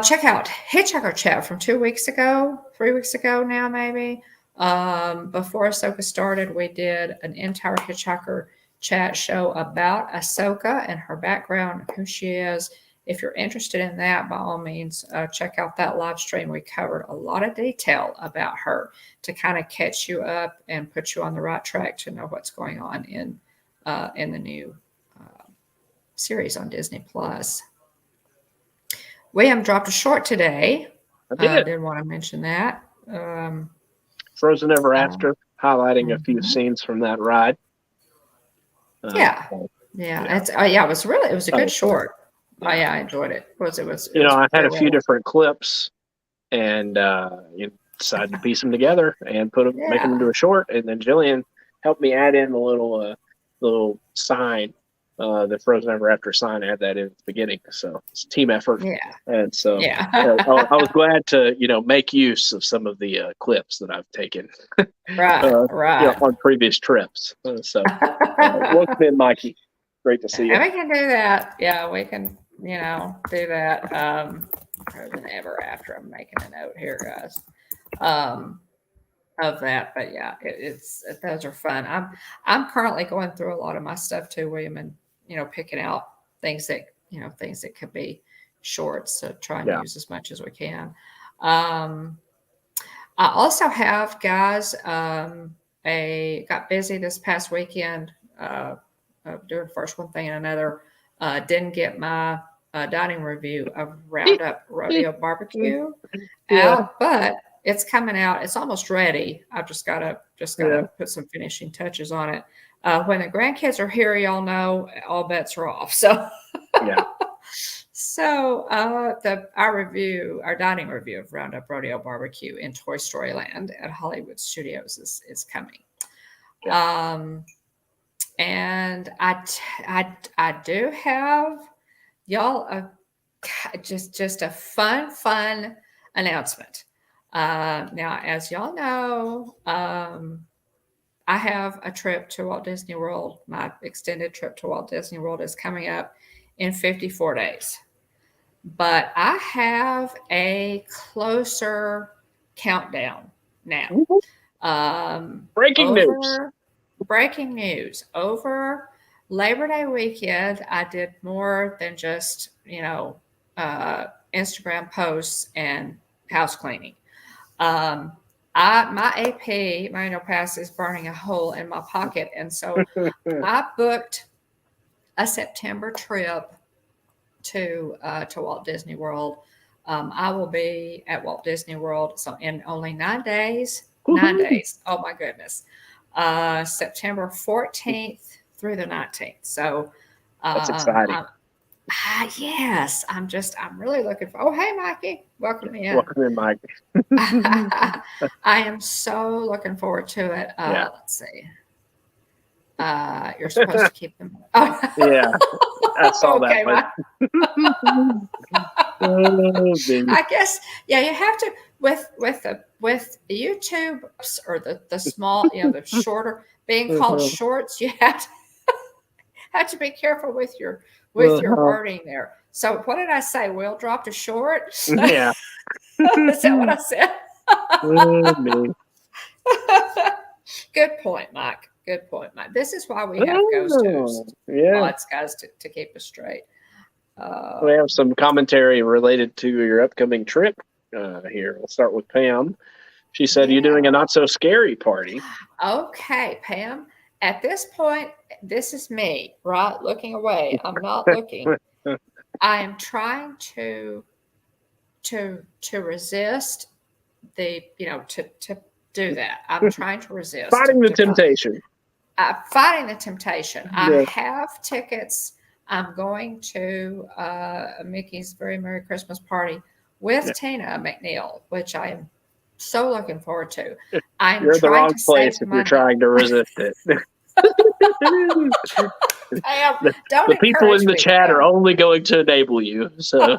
Check out Hitchhiker Chat from 3 weeks ago now, maybe. Before Ahsoka started, we did an entire Hitchhiker Chat show about Ahsoka and her background, who she is. If you're interested in that, by all means, check out that live stream. We covered a lot of detail about her to kind of catch you up and put you on the right track to know what's going on in the new series on Disney Plus. William dropped a short today. I did want to mention that. Frozen Ever After, highlighting a few scenes from that ride. It was a good short. I enjoyed it. It was I had a few different clips, and decided to piece them together and make them into a short. And then Jillian helped me add in the little sign, the Frozen Ever After sign. I had that in the beginning, so it's a team effort. Yeah, and so I was glad to make use of some of the clips that I've taken on previous trips. So welcome in, Mikey. Great to see you. And we can do that. Yeah, we can. Do that. Frozen Ever After. I'm making a note here, guys, of that. But yeah, those are fun. I'm currently going through a lot of my stuff too, William, and picking out things that could be shorts. So trying to use as much as we can. I also have, guys, got busy this past weekend doing first one thing and another. Didn't get my dining review of Roundup Rodeo Barbecue out, but it's coming out. It's almost ready. I've just gotta put some finishing touches on it. When the grandkids are here, y'all know all bets are off. So So our dining review of Roundup Rodeo Barbecue in Toy Story Land at Hollywood Studios is coming. And I do have y'all just a fun announcement. Now, as y'all know, I have a trip to Walt Disney World. My extended trip to Walt Disney World is coming up in 54 days. But I have a closer countdown now. Breaking news. Over Labor Day weekend, I did more than just, Instagram posts and house cleaning. My AP, my annual pass, is burning a hole in my pocket. And so I booked a September trip to Walt Disney World. I will be at Walt Disney World in only 9 days. 9 days. Oh my goodness. September 14th through the 19th. So that's exciting. Yes, I'm really looking for. Oh, hey, Mikey, welcome in. Welcome in, Mike. I am so looking forward to it. Yeah. Let's see. You're supposed to keep them. Oh. Yeah, I saw Okay, that. Oh, I guess, yeah, you have to with YouTube or the small, the shorter being called shorts. You have to be careful with your wording there. So what did I say? Will dropped a short. Yeah. Is that what I said? Me. Good point, Mike. Good point, Mike. This is why we have ghost hosts. Lots, guys, to keep us straight. We have some commentary related to your upcoming trip here. We'll start with Pam. She said, you're doing a not so scary party. Okay, Pam. At this point, this is me, right? Looking away. I'm not looking. I am trying to resist the, to do that. I'm trying to resist. Fighting the temptation. Fighting the temptation. I have tickets. I'm going to Mickey's Very Merry Christmas Party with Tina McNeil, which I am so looking forward to. You're in the wrong place if you're trying to resist it. The people in the chat are only going to enable you. So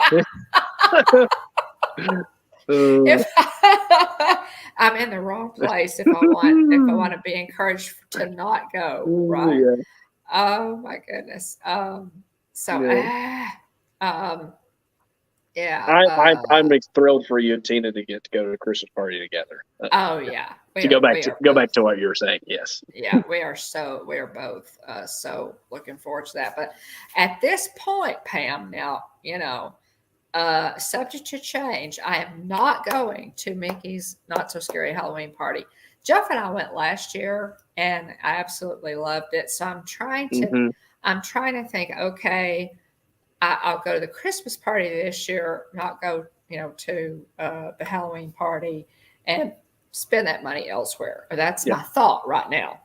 I'm in the wrong place if I want to be encouraged to not go, right? Yeah. Oh my goodness. I'm thrilled for you and Tina to get to go to a Christmas party together. Go back to what you were saying. Yes. Yeah, we are both so looking forward to that. But at this point, Pam, now, subject to change, I am not going to Mickey's Not So Scary Halloween Party. Jeff and I went last year and I absolutely loved it. So I'm trying to think, okay, I'll go to the Christmas party this year, not go, to the Halloween party and spend that money elsewhere. That's my thought right now,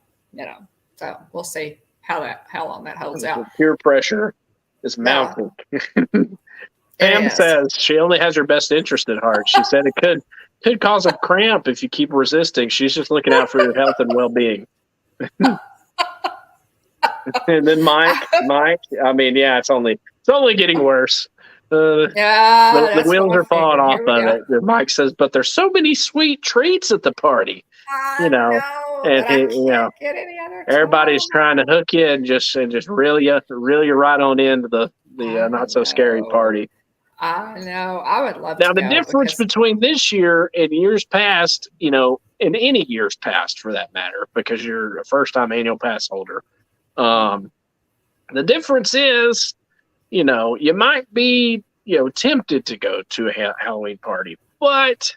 so we'll see how long that holds out. Peer pressure is mounting. Pam says she only has her best interest at heart. She said it could cause a cramp if you keep resisting. She's just looking out for your health and well-being. And then Mike, I mean, it's only getting worse. The wheels are falling off of it. Mike says, but there's so many sweet treats at the party. Get any other everybody's trying to hook you and just reel you right on into the not so scary party. I know. I would love to. Now, the difference between this year and years past, and any years past for that matter, because you're a first-time annual pass holder, the difference is, you might be, tempted to go to a Halloween party, but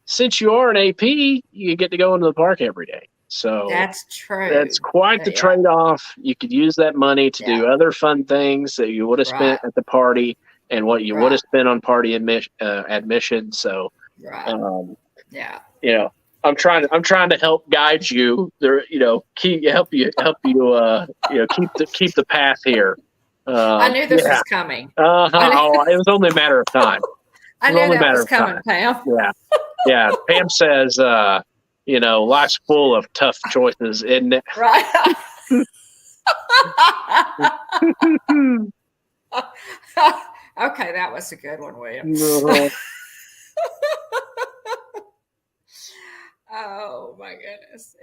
since you are an AP, you get to go into the park every day. So that's true. That's quite the trade-off. You could use that money to do other fun things that you would have spent at the party and what you would have spent on party admission. So, I'm trying to help guide you there, help you keep the path here. I knew this was coming. It was only a matter of time. I knew that was coming, Pam. Yeah. Pam says, life's full of tough choices, isn't it? Right. Okay, that was a good one, William. Oh my goodness.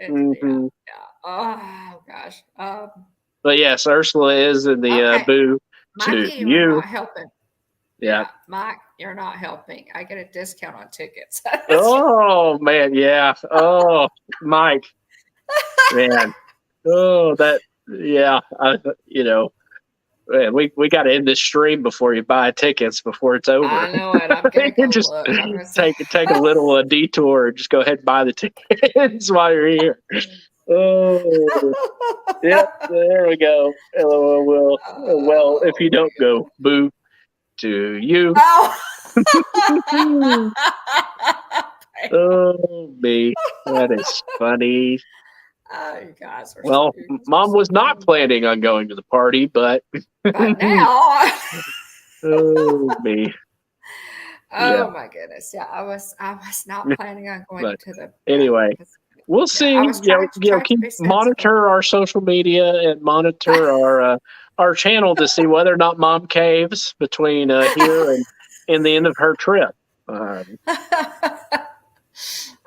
Oh gosh. But yes, Ursula is in the boo Mikey, to you. Not helping. Yeah. Mike, you're not helping. I get a discount on tickets. Oh man, yeah. Oh, Mike. Man. Oh, that man, we got to end this stream before you buy tickets before it's over. I know it. I'm gonna go just look. take a little detour and just go ahead and buy the tickets while you're here. Oh, yep. There we go. LOL. Well, if you don't go, boo to you. Oh, oh me, that is funny. You guys are Well, Mom was not planning on going to the party, but now. oh me. Yeah. Oh my goodness. Yeah, I was not planning on going But to the anyway, we'll see. I was trying to Keep be sensible. monitor our social media and monitor our channel to see whether or not Mom caves between here and the end of her trip.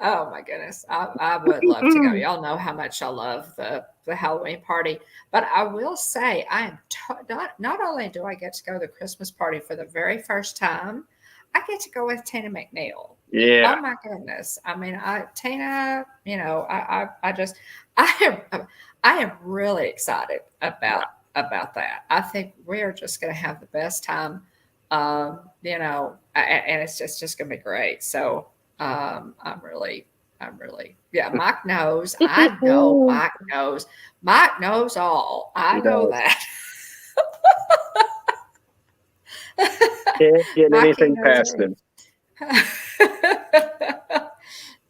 Oh my goodness. I would love to go. Y'all know how much I love the Halloween party. But I will say I am not only do I get to go to the Christmas party for the very first time, I get to go with Tina McNeil. Yeah. Oh my goodness. I mean, Tina, I am really excited about that. I think we're just going to have the best time. And it's just going to be great. So I'm really, yeah. Mike knows. I know Mike knows. Mike knows all. I know that. Can't get anything past everything. him.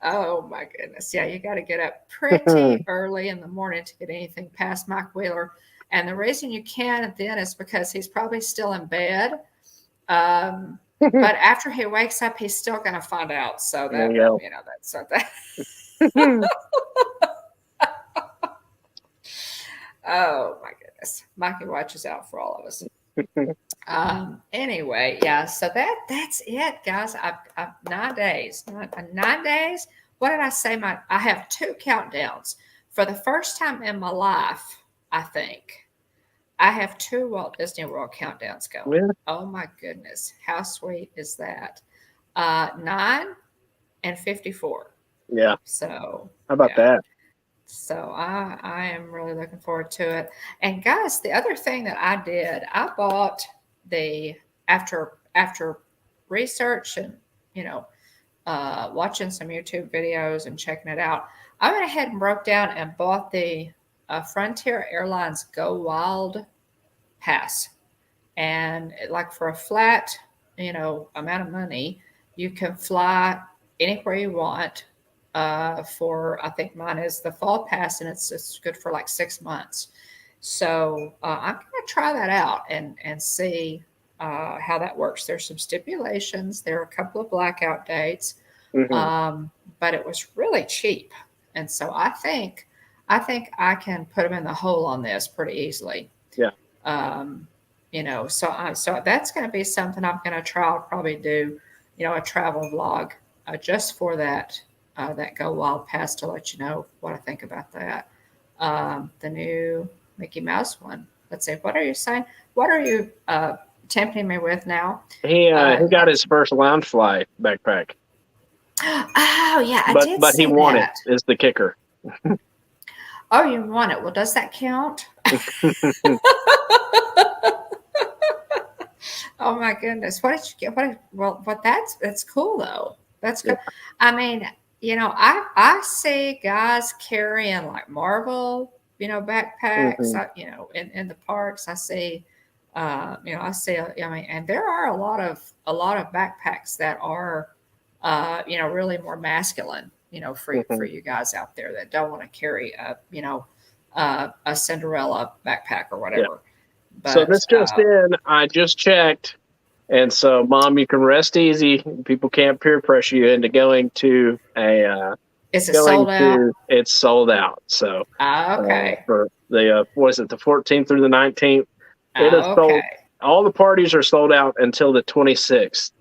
Oh my goodness. Yeah, you got to get up pretty early in the morning to get anything past Mike Wheeler. And the reason you can then is because he's probably still in bed. But after he wakes up, he's still going to find out. So that, that's something. Oh my goodness. Mikey watches out for all of us. Anyway, yeah, so that's it, guys. I've 9 days. 9 days. What did I say? I have 2 countdowns. For the first time in my life, I think, I have 2 Walt Disney World countdowns going. Yeah. Oh my goodness. How sweet is that? 9 and 54. Yeah. So how about that? So I am really looking forward to it. And guys, the other thing that I did, I bought after research and watching some YouTube videos and checking it out, I went ahead and broke down and bought the Frontier Airlines Go Wild pass. And like for a flat, amount of money, you can fly anywhere you want. For I think mine is the fall pass, and it's good for like 6 months. So I'm going to try that out and see how that works. There's some stipulations. There are a couple of blackout dates, but it was really cheap, and so I think I can put them in the hole on this pretty easily. Yeah. So that's going to be something I'm going to try. I'll probably do, a travel vlog just for that. That Go Wild pass to let you know what I think about that. The new Mickey Mouse one. Let's see. What are you saying? What are you tempting me with now? He got his first Loungefly backpack. Oh yeah, I did. But he won it. Is the kicker. Oh, you won it. Well, does that count? Oh my goodness! What did you get? But that's cool though. That's good. Yeah. I mean. I see guys carrying like Marvel, backpacks, in the parks. I see, and there are a lot of backpacks that are, really more masculine, for you guys out there that don't want to carry a Cinderella backpack or whatever. Yeah. But, so this just in, I just checked. And so, Mom, you can rest easy. People can't peer pressure you into going to a. Is it sold out? It's sold out. So. Okay. For the the 14th through the 19th? It is sold. All the parties are sold out until the 26th.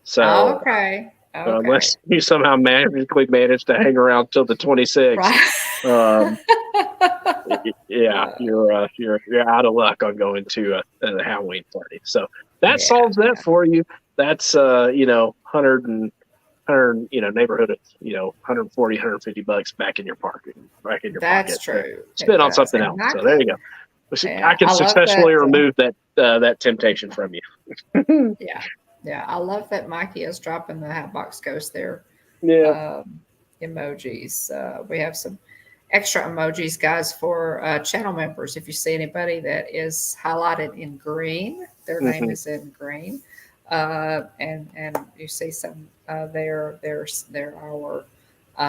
So. Okay. Unless you somehow magically manage to hang around till the 26th. Right. Yeah, you're out of luck on going to the Halloween party. So that solves that for you. That's 100 neighborhood of 140, 150 bucks back in your pocket. That's true. Spend on something else. So there you go. I can successfully remove that temptation from you. Yeah, I love that Mikey is dropping the Hatbox Ghost there. Yeah. Emojis. We have some extra emojis, guys, for channel members. If you see anybody that is highlighted in green, their name is in green, and you see some they're our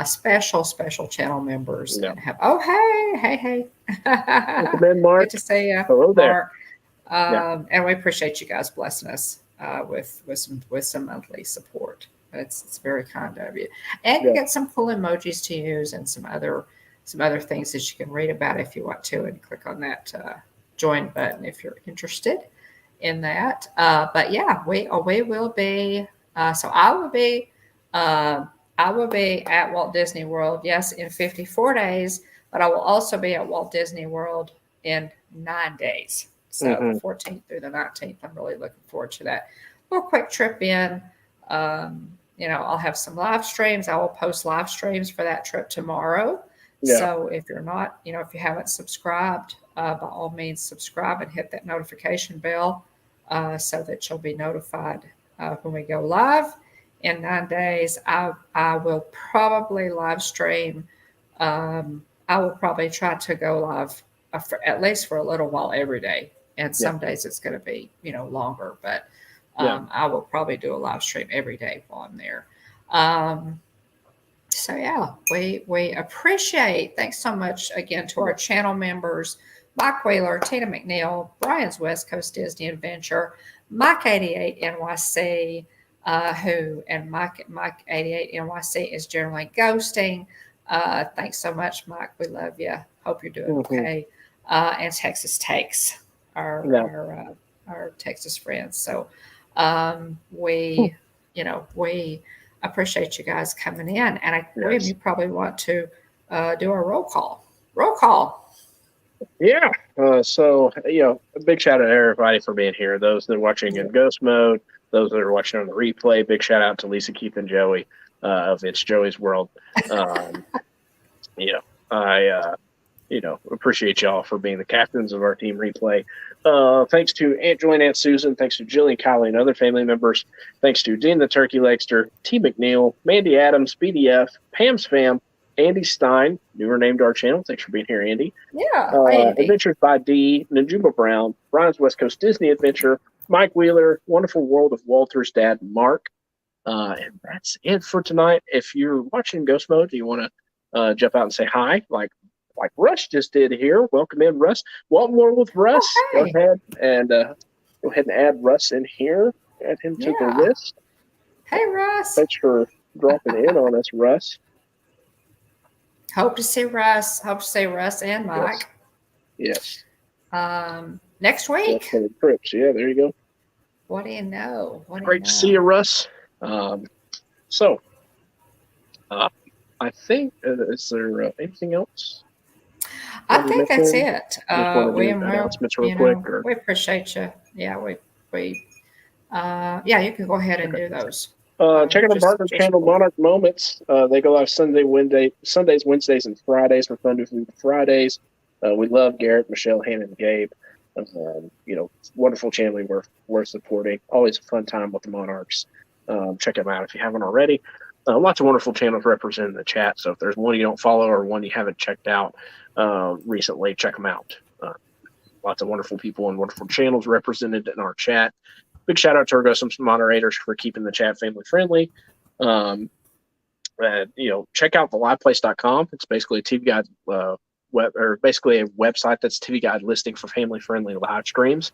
special channel members Yeah. and have. Oh, hey. Welcome in, Mark. Good to see you. Hello there. Mark. Yeah. And we appreciate you guys blessing us with some monthly support. It's very kind of you. And you get some cool emojis to use and some other things that you can read about if you want to, and click on that join button if you're interested in that. But yeah, we will be. So I will be at Walt Disney World. Yes, in 54 days, but I will also be at Walt Disney World in 9 days. So the 14th through the 19th, I'm really looking forward to that. A little quick trip in. I'll have some live streams. I will post live streams for that trip tomorrow. Yeah. So if you're not, if you haven't subscribed, by all means subscribe and hit that notification bell so that you'll be notified when we go live. In 9 days, I will probably live stream. I will probably try to go live at least for a little while every day. And some days it's going to be, longer, but I will probably do a live stream every day while I'm there. So yeah, we appreciate. Thanks so much again to our channel members, Mike Wheeler, Tina McNeil, Brian's West Coast Disney Adventure, Mike 88 NYC, and Mike 88 NYC is generally ghosting. Thanks so much, Mike. We love you. Hope you're doing okay. And Texas Takes, our Texas friends. So we appreciate you guys coming in, and you probably want to do a roll call. Yeah. So a big shout out to everybody for being here. Those that are watching in ghost mode, those that are watching on the replay. Big shout out to Lisa, Keith, and Joey of It's Joey's World. I appreciate y'all for being the captains of our team replay. Thanks to Aunt Joy and Aunt Susan. Thanks to Jillian, Kylie, and other family members. Thanks to Dean the Turkey Legster, T. McNeil, Mandy Adams, BDF, Pam's Fam, Andy Stein, newer name to our channel. Thanks for being here, Andy. Yeah. Adventures by D, Najuma Brown, Brian's West Coast Disney Adventure, Mike Wheeler, Wonderful World of Walter's Dad, Mark. And that's it for tonight. If you're watching Ghost Mode, do you want to jump out and say hi, like Russ just did here? Welcome in, Russ. Walt World with Russ. Oh, hey. Go ahead and add Russ in here. Add him to the list. Hey, Russ. Thanks for dropping in on us, Russ. Hope to see Russ and Mike. Yes. Next week. Trips. Yeah, there you go. What do you know? Great to see you, Russ. I think, is there anything else? I think that's it. Announcements real quick. We appreciate you. Yeah, you can go ahead and do those. Check out our partner channel, Monarch Moments. They go live Sundays, Wednesdays, and Fridays for Thunder Food Fridays. We love Garrett, Michelle, Hannah, and Gabe. Wonderful channel we're supporting. Always a fun time with the Monarchs. Check them out if you haven't already. Lots of wonderful channels represented in the chat. So if there's one you don't follow or one you haven't checked out recently, check them out. Lots of wonderful people and wonderful channels represented in our chat. Big shout out to our some moderators for keeping the chat family friendly. Check out theliveplace.com. It's basically a TV Guide basically a website that's TV Guide listing for family friendly live streams.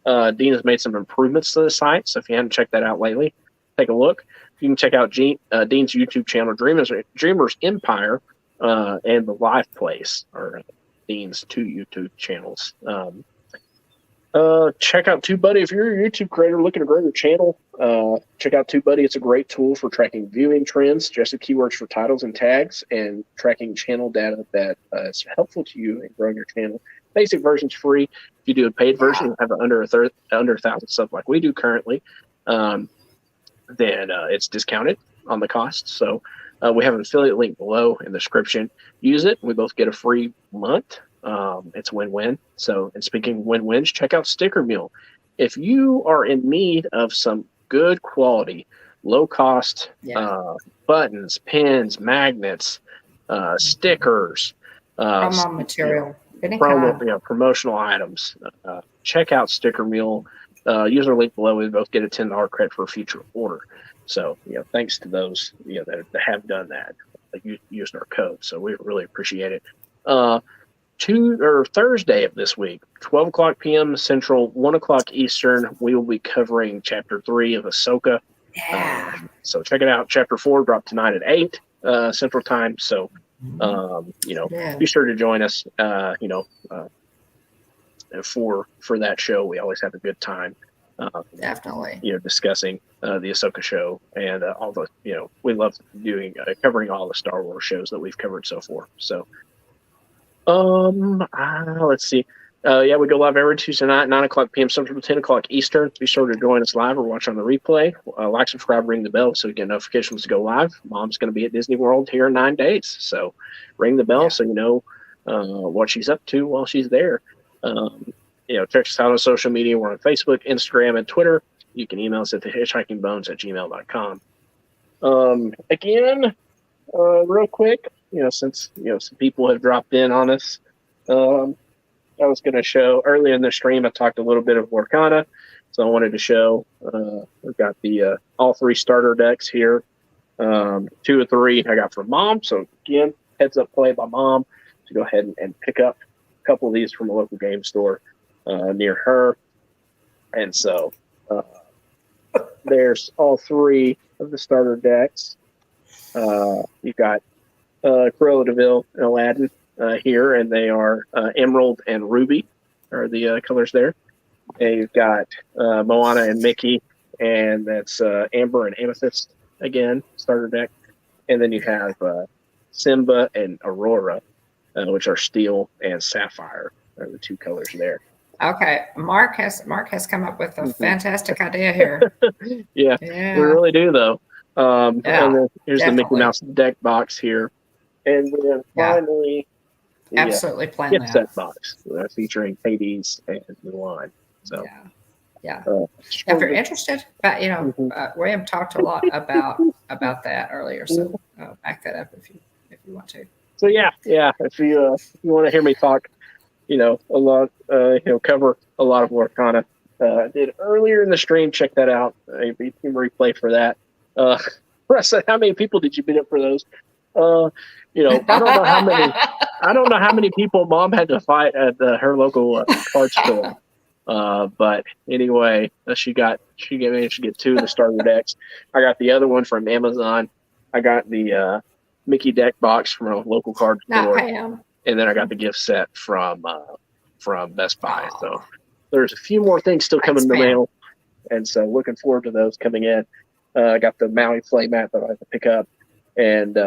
Dean has made some improvements to the site, so if you haven't checked that out lately, take a look. You can check out Dean's YouTube channel, Dreamers Empire, and the Live Place are Dean's two YouTube channels. Check out TubeBuddy. If you're a YouTube creator looking to grow your channel, check out TubeBuddy. It's a great tool for tracking viewing trends, suggested keywords for titles and tags, and tracking channel data that is helpful to you in growing your channel. Basic version's free. If you do a paid version, you'll have under 1,000 subs like we do currently. Then it's discounted on the cost. So we have an affiliate link below in the description. Use it. We both get a free month. It's a win-win. So, and speaking of win-wins, check out Sticker Mule. If you are in need of some good quality, low-cost buttons, pins, magnets, stickers, promo material, promotional items, check out Sticker Mule. Use our link below. We both get a $10 credit for a future order. So, thanks to those that have done that. used our code. So we really appreciate it. Thursday of this week, 12 o'clock p.m. Central, 1 o'clock Eastern, we will be covering Chapter 3 of Ahsoka. Yeah. So check it out. Chapter 4 dropped tonight at 8 Central Time. So, be sure to join us, for that show. We always have a good time. Definitely. Discussing the Ahsoka show and all the, we love doing covering all the Star Wars shows that we've covered so far. So, let's see. We go live every Tuesday night, 9 o'clock p.m. Central, 10 o'clock Eastern. Be sure to join us live or watch on the replay. Like, subscribe, ring the bell so you get notifications to go live. Mom's going to be at Disney World here in 9 days. So ring the bell so you know what she's up to while she's there. Check us out on social media. We're on Facebook, Instagram, and Twitter. You can email us at thehitchhikingbones@gmail.com. Again, real quick, since some people have dropped in on us, I was going to show earlier in the stream. I talked a little bit of Lorcana, so I wanted to show. We've got the all 3 starter decks here. 2 of 3 I got from Mom. So again, heads up play by Mom to go ahead and pick up a couple of these from a local game store near her. And so there's all 3 of the starter decks. You've got Cruella de Vil and Aladdin here, and they are Emerald and Ruby are the colors there. And you've got Moana and Mickey, and that's Amber and Amethyst again, starter deck. And then you have Simba and Aurora, which are Steel and Sapphire, are the 2 colors there. Okay, Mark has come up with a fantastic idea here. yeah, we really do though. And then here's the Mickey Mouse deck box here, and then finally, absolutely plan gift that set box featuring Hades and Mulan. So if you're interested, but William talked a lot about that earlier, so back that up if you want to. So if you want to hear me talk, a lot, cover a lot of Lorcana. I did earlier in the stream. Check that out. A team replay for that. Russ, how many people did you beat up for those? I don't know how many. I don't know how many people Mom had to fight at her local card store. But anyway, she managed to get 2 of the starter decks. I got the other one from Amazon. I got the Mickey deck box from a local card store. And then I got the gift set from Best Buy. So there's a few more things still coming in the mail. And so looking forward to those coming in. I got the Maui play mat that I have to pick up. And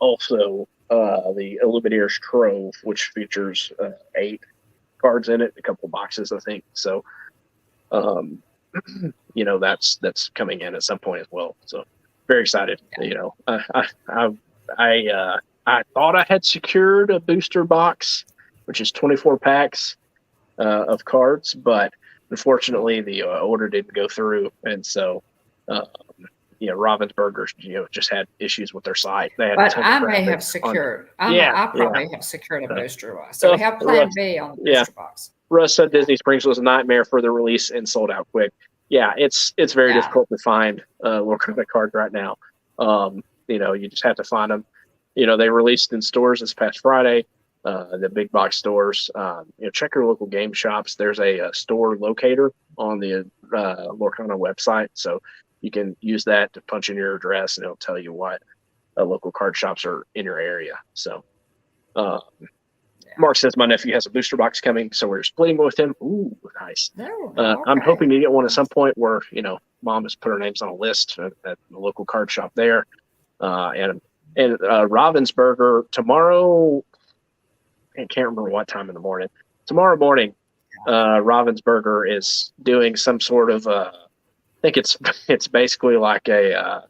also the Illuminator's Trove, which features 8 cards in it, a couple boxes, I think. So, that's coming in at some point as well. So very excited. I thought I had secured a booster box, which is 24 packs of cards, but unfortunately the order didn't go through. And so, Ravensburger, just had issues with their site. But I may have secured. I probably have secured a booster box. So we have Plan B on the booster box. Russ said Disney Springs was a nightmare for the release and sold out quick. Yeah, it's very difficult to find Lorcana cards right now. You just have to find them. They released in stores this past Friday, the big box stores. Check your local game shops. There's a store locator on the Lorcana website, so you can use that to punch in your address, and it'll tell you what local card shops are in your area. So, Mark says my nephew has a booster box coming, so we're splitting with him. Ooh, nice. I'm hoping to get one at some point where Mom has put her names on a list at the local card shop there, and Ravensburger tomorrow. I can't remember what time in the morning. Tomorrow morning, Ravensburger is doing some sort of I think it's basically like a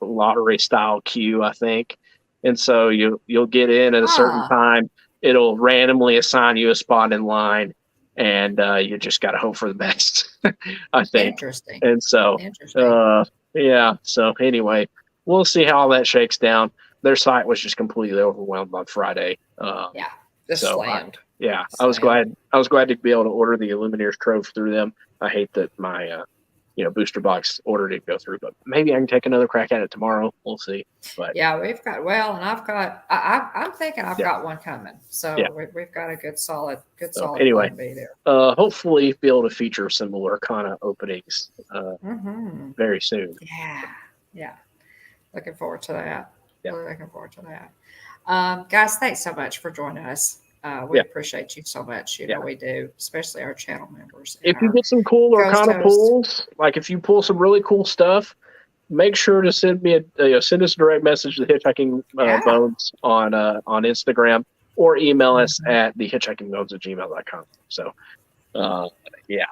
lottery style queue, I think. And so you'll get in at a certain time. It'll randomly assign you a spot in line, and you just got to hope for the best. I think. Interesting. And so, So anyway, we'll see how all that shakes down. Their site was just completely overwhelmed on Friday. Slammed. I was glad to be able to order the Illuminator's Trove through them. I hate that my booster box order didn't go through, but maybe I can take another crack at it tomorrow. We'll see. But yeah, we've got, and I've got, I'm thinking I've got one coming. So we've got a good solid anyway, plan B there. Hopefully be able to feature some Lorcana openings very soon. Yeah. Looking forward to that. Really looking forward to that. Guys, thanks so much for joining us. We appreciate you so much. We do, especially our channel members. If you get some cool Lorcana pulls, like if you pull some really cool stuff, make sure to send me send us a direct message to the Hitchhiking Bones on Instagram, or email us at thehitchhikingbones@gmail.com. So, yeah.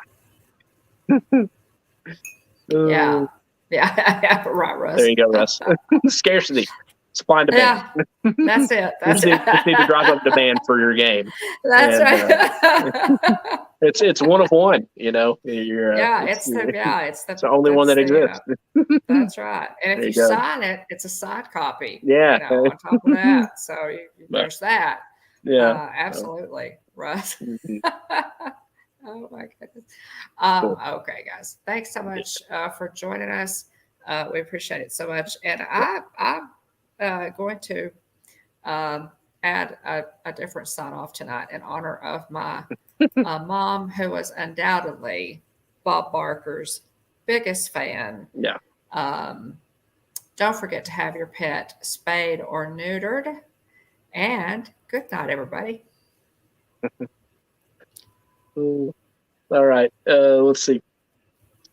Yeah, right, Russ. There you go, Russ. Scarcity, supply and demand. Yeah, that's it. That's it. Just need to drop up demand for your game. That's right. It's one of one. It's the only one that exists. That's right. And if you sign it, it's a signed copy. Yeah. On top of that, so there's that. Yeah. Absolutely, Russ. Oh my goodness. Cool. Okay, guys. Thanks so much for joining us. We appreciate it so much. And I'm going to add a different sign off tonight in honor of my mom, who was undoubtedly Bob Barker's biggest fan. Yeah. Don't forget to have your pet spayed or neutered. And good night, everybody. All right. Let's see.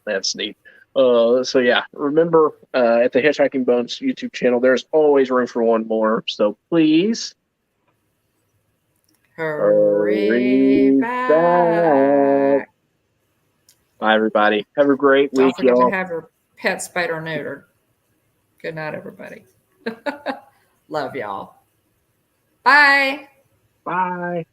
That's neat. So yeah, remember at the Hitchhiking Bones YouTube channel, there's always room for one more. So please hurry back. Bye, everybody. Have a great week, y'all. Don't forget to have your pet spayed or neutered. Good night, everybody. Love y'all. Bye. Bye.